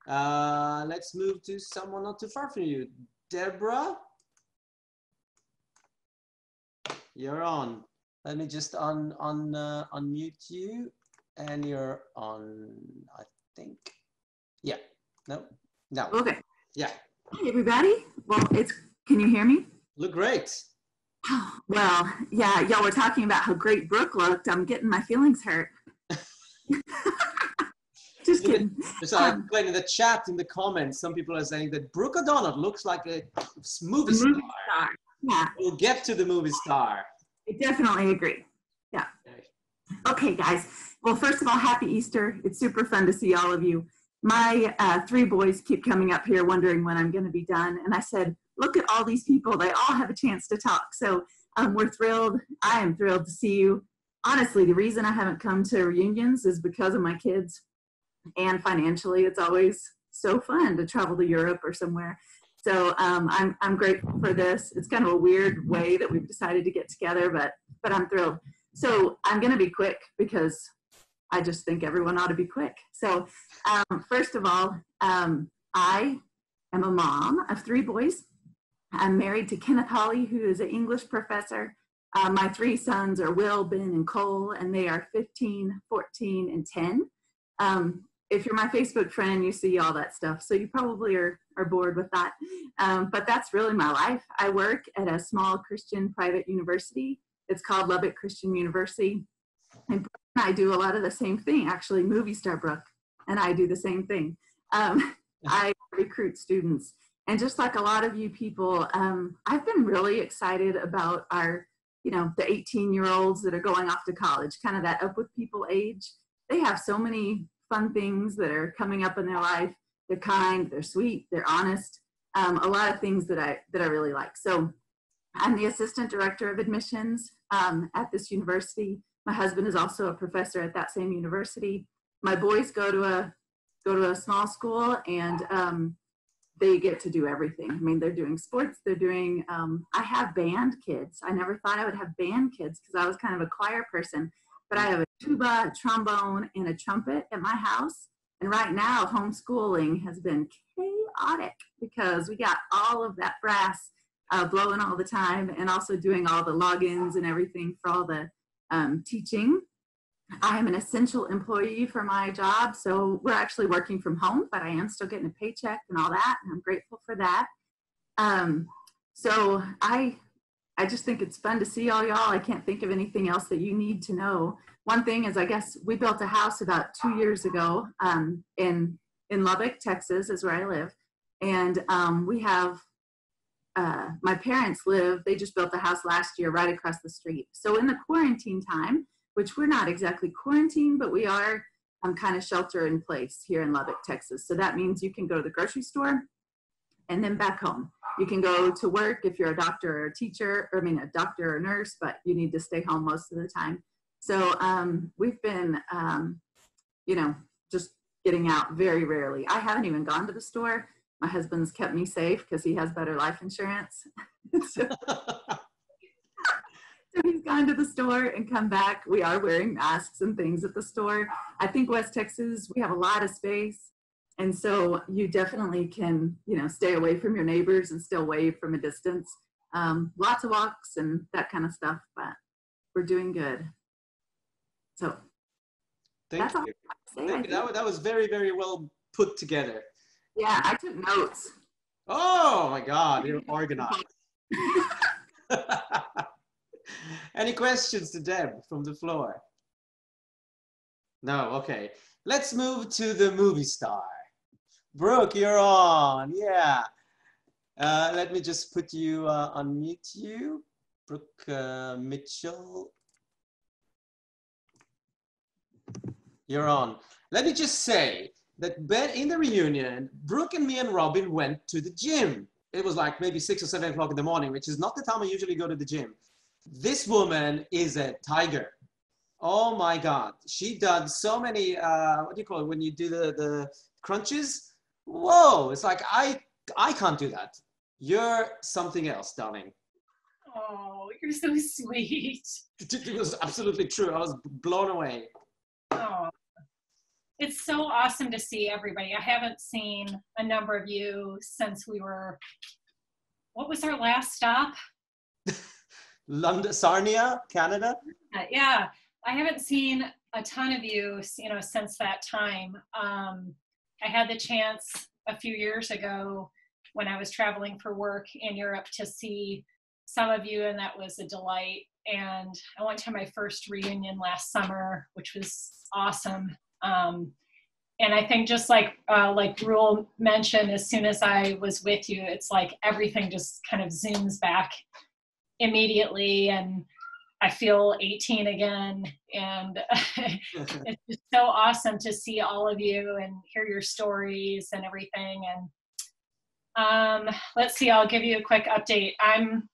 Speaker 2: Let's move to someone not too far from you. Deborah? You're on. Let me just unmute you. And you're on, I think. Yeah. No. No.
Speaker 16: Okay.
Speaker 2: Yeah.
Speaker 16: Hey, everybody. Well, can you hear me?
Speaker 2: Look great.
Speaker 16: Well, yeah, y'all were talking about how great Brooke looked. I'm getting my feelings hurt. Just kidding.
Speaker 2: Just in the chat, in the comments, some people are saying that Brooke O'Donnel looks like a movie star.
Speaker 16: Yeah.
Speaker 2: We'll get to the movie star.
Speaker 16: I definitely agree. Yeah. Okay, guys. Well, first of all, happy Easter. It's super fun to see all of you. My 3 boys keep coming up here wondering when I'm going to be done. And I said, look at all these people. They all have a chance to talk. So we're thrilled. I am thrilled to see you. Honestly, the reason I haven't come to reunions is because of my kids. And financially, it's always so fun to travel to Europe or somewhere. So I'm grateful for this. It's kind of a weird way that we've decided to get together, but I'm thrilled. So I'm going to be quick because I just think everyone ought to be quick. So first of all, I am a mom of 3 boys. I'm married to Kenneth Hawley, who is an English professor. My 3 sons are Will, Ben, and Cole, and they are 15, 14, and 10. If you're my Facebook friend, you see all that stuff. So you probably are bored with that. But that's really my life. I work at a small Christian private university. It's called Lubbock Christian University. And I do a lot of the same thing, actually, movie star Brooke, and I do the same thing. I recruit students. And just like a lot of you people, I've been really excited about our, the 18-year-olds that are going off to college, kind of that up with people age. They have so many fun things that are coming up in their life. They're kind, they're sweet, they're honest. A lot of things that I really like. So I'm the assistant director of admissions at this university. My husband is also a professor at that same university. My boys go to a small school, and they get to do everything. I mean, they're doing sports. They're doing. I have band kids. I never thought I would have band kids because I was kind of a choir person. But I have a tuba, a trombone, and a trumpet at my house. And right now, homeschooling has been chaotic because we got all of that brass blowing all the time, and also doing all the logins and everything for all the teaching. I am an essential employee for my job, so we're actually working from home, but I am still getting a paycheck and all that, and I'm grateful for that. So I just think it's fun to see all y'all. I can't think of anything else that you need to know. One thing is, I guess we built a house about 2 years ago in Lubbock, Texas, is where I live, and we have my parents live. They just built a house last year right across the street. So in the quarantine time, which we're not exactly quarantined, but we are kind of shelter in place here in Lubbock, Texas. So that means you can go to the grocery store and then back home. You can go to work if you're a doctor or a teacher, or a doctor or a nurse, but you need to stay home most of the time. So we've been, just getting out very rarely. I haven't even gone to the store. My husband's kept me safe because he has better life insurance. So he's gone to the store and come back. We are wearing masks and things at the store. I think West Texas, we have a lot of space. And so you definitely can, stay away from your neighbors and still wave from a distance. Lots of walks and that kind of stuff, but we're doing good. So
Speaker 2: Thank you. Thank you. That was very, very well put together.
Speaker 16: Yeah, I took notes.
Speaker 2: Oh my God, you're organized. Any questions to Deb from the floor? No, okay. Let's move to the movie star. Brooke, you're on, yeah. Let me just put you, unmute you. Brooke Mitchell. You're on. Let me just say that in the reunion, Brooke and me and Robin went to the gym. It was like maybe 6 or 7 o'clock in the morning, which is not the time I usually go to the gym. This woman is a tiger. Oh my God. She does so many, what do you call it? When you do the crunches? Whoa, it's like, I can't do that. You're something else, darling.
Speaker 12: Oh, you're so sweet.
Speaker 2: It was absolutely true. I was blown away.
Speaker 12: Oh, it's so awesome to see everybody. I haven't seen a number of you since we were, what was our last stop?
Speaker 2: London, Sarnia, Canada.
Speaker 12: Yeah, I haven't seen a ton of you, since that time. I had the chance a few years ago when I was traveling for work in Europe to see some of you, and that was a delight. And I went to my first reunion last summer, which was awesome. And I think just like Roel mentioned, as soon as I was with you, it's like everything just kind of zooms back immediately, and I feel 18 again. And it's just so awesome to see all of you and hear your stories and everything. And let's see, I'll give you a quick update. I'm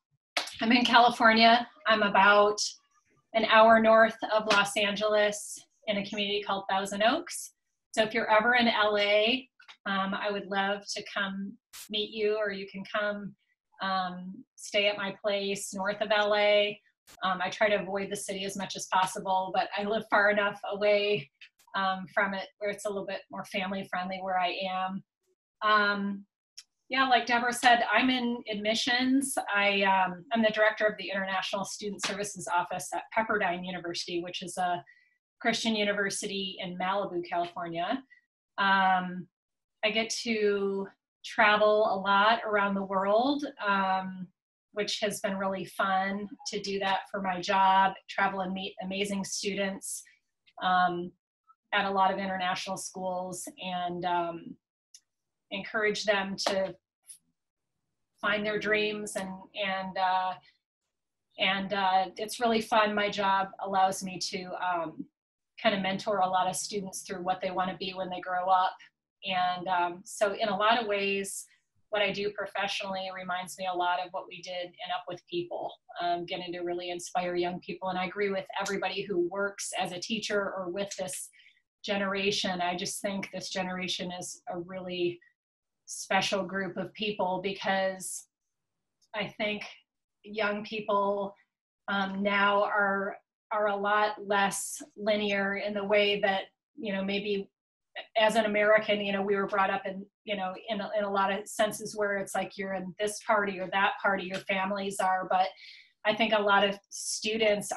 Speaker 12: in California. I'm about an hour north of Los Angeles in a community called Thousand Oaks. So if you're ever in LA, I would love to come meet you, or you can come stay at my place north of LA. I try to avoid the city as much as possible, but I live far enough away from it where it's a little bit more family friendly where I am. Yeah, like Deborah said, I'm in admissions. I'm the director of the International Student Services Office at Pepperdine University, which is a Christian university in Malibu, California. I get to travel a lot around the world, which has been really fun to do that for my job, travel and meet amazing students at a lot of international schools, and encourage them to find their dreams, and it's really fun. My job allows me to kind of mentor a lot of students through what they want to be when they grow up. And so in a lot of ways, what I do professionally reminds me a lot of what we did in Up With People, getting to really inspire young people. And I agree with everybody who works as a teacher or with this generation. I just think this generation is a really special group of people, because I think young people now are a lot less linear in the way that, maybe as an American, we were brought up in, in a lot of senses where it's like you're in this party or that party, your families are. But I think a lot of students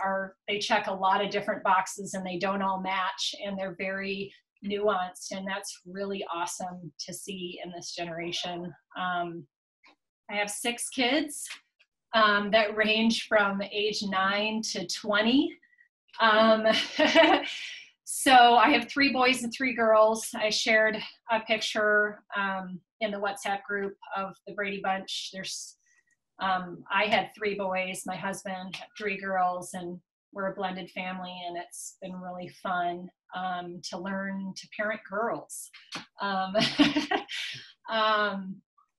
Speaker 12: they check a lot of different boxes and they don't all match, and they're very nuanced, and that's really awesome to see in this generation. I have 6 kids that range from age 9 to 20. So I have 3 boys and 3 girls. I shared a picture in the WhatsApp group of the Brady Bunch. I had 3 boys, my husband had 3 girls, and we're a blended family, and it's been really fun to learn to parent girls.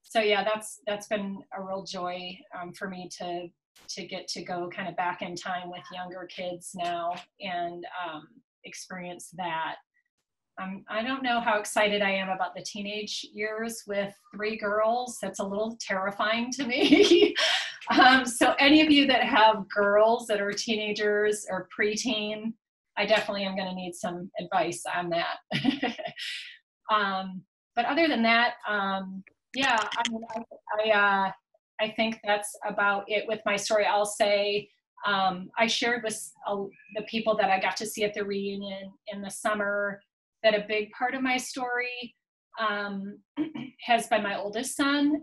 Speaker 12: So yeah, that's been a real joy for me to get to go kind of back in time with younger kids now and experience that. I don't know how excited I am about the teenage years with 3 girls. That's a little terrifying to me. So any of you that have girls that are teenagers or preteen, I definitely am going to need some advice on that. But other than that, yeah, I think that's about it with my story. I'll say I shared with the people that I got to see at the reunion in the summer that a big part of my story has been my oldest son,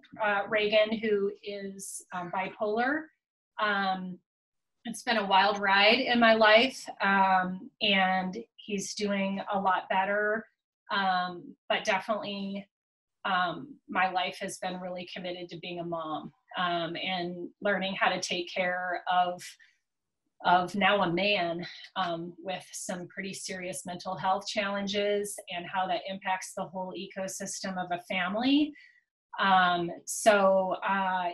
Speaker 12: Reagan, who is bipolar. It's been a wild ride in my life, and he's doing a lot better, but definitely my life has been really committed to being a mom, and learning how to take care of now a man with some pretty serious mental health challenges, and how that impacts the whole ecosystem of a family. So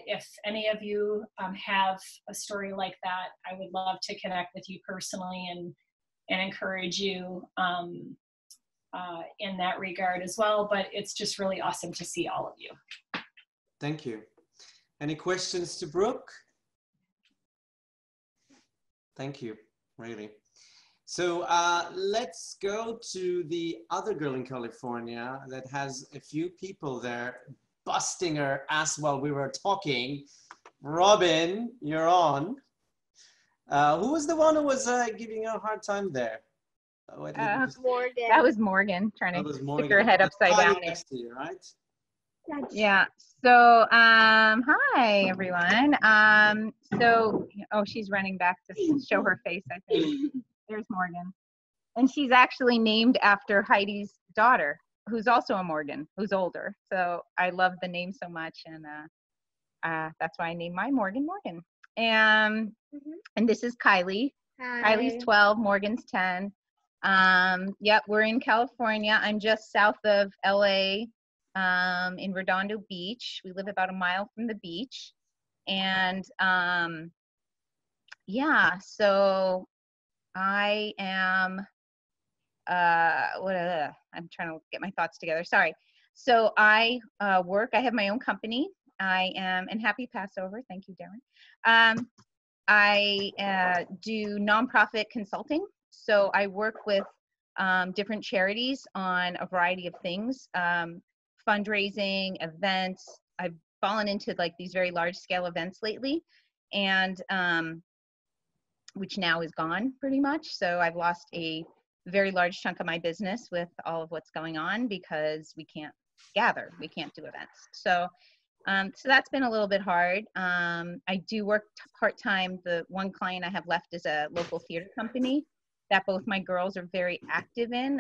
Speaker 12: if any of you have a story like that, I would love to connect with you personally and encourage you in that regard as well. But it's just really awesome to see all of you.
Speaker 2: Thank you. Any questions to Brooke? Thank you, really. So let's go to the other girl in California that has a few people there busting her ass while we were talking. Robin, you're on. Who was the one who was giving you a hard time there?
Speaker 11: Morgan. That was Morgan trying to stick her head upside down.
Speaker 2: Next to you, right?
Speaker 11: Yeah. So, hi everyone. So, oh, she's running back to show her face, I think. There's Morgan. And she's actually named after Heidi's daughter, who's also a Morgan, who's older. So I love the name so much, and that's why I named my Morgan Morgan. And this is Kylie. Hi. Kylie's 12, Morgan's 10. Yep, we're in California. I'm just south of LA, in Redondo Beach. We live about a mile from the beach. And yeah, so I am, I'm trying to get my thoughts together. Sorry. So I work, I have my own company. I am, and happy Passover. Thank you, Darren. I do nonprofit consulting. So I work with different charities on a variety of things, fundraising, events. I've fallen into like these very large scale events lately, and which now is gone pretty much. So I've lost a very large chunk of my business with all of what's going on because we can't gather, we can't do events. So so that's been a little bit hard. I do work part-time. The one client I have left is a local theater company that both my girls are very active in.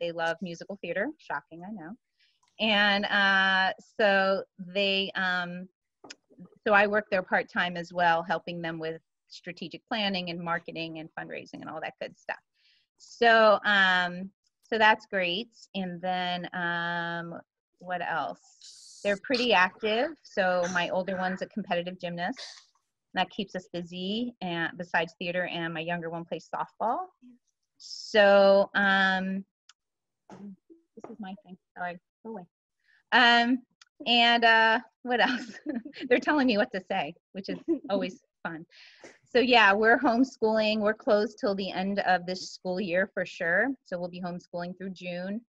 Speaker 11: They love musical theater, shocking, I know. And so they, so I work there part-time as well, helping them with strategic planning and marketing and fundraising and all that good stuff. So, so that's great. And then what else? They're pretty active. So my older one's a competitive gymnast. That keeps us busy, and besides theater, and my younger one plays softball. So this is my thing. Sorry, go away. And what else? They're telling me what to say, which is always fun. So yeah, we're homeschooling. We're closed till the end of this school year for sure. So we'll be homeschooling through June.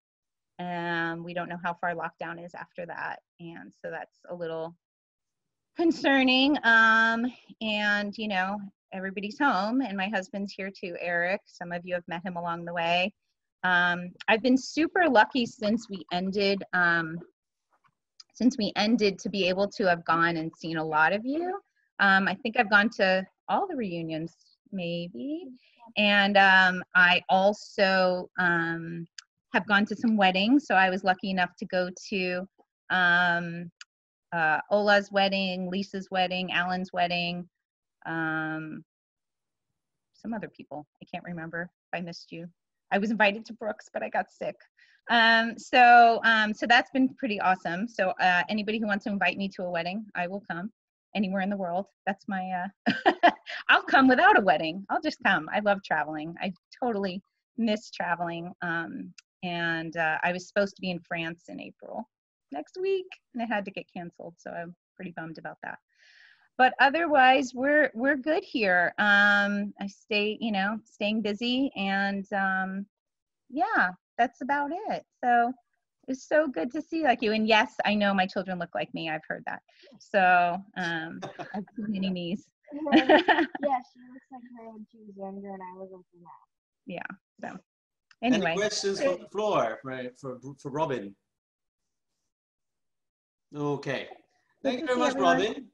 Speaker 11: We don't know how far lockdown is after that. And so that's a little concerning. And you know, everybody's home, and my husband's here too, Eric. Some of you have met him along the way. I've been super lucky since we ended to be able to have gone and seen a lot of you. I think I've gone to all the reunions, maybe. And I also have gone to some weddings. So I was lucky enough to go to Ola's wedding, Lisa's wedding, Alan's wedding, some other people. I can't remember if I missed you. I was invited to Brooks, but I got sick. So that's been pretty awesome. So anybody who wants to invite me to a wedding, I will come anywhere in the world. That's my, I'll come without a wedding. I'll just come. I love traveling. I totally miss traveling. And I was supposed to be in France in April next week, and it had to get canceled. So I'm pretty bummed about that. But otherwise, we're good here. I staying busy, and yeah, that's about it. So it's so good to see like you. And yes, I know my children look like me. I've heard that. So I've seen many knees.
Speaker 13: Yeah, she looks like her when she was younger, and I was like that.
Speaker 11: Yeah. So anyway.
Speaker 2: Any questions from the floor for Robin? Okay. Thank you very much, Robin.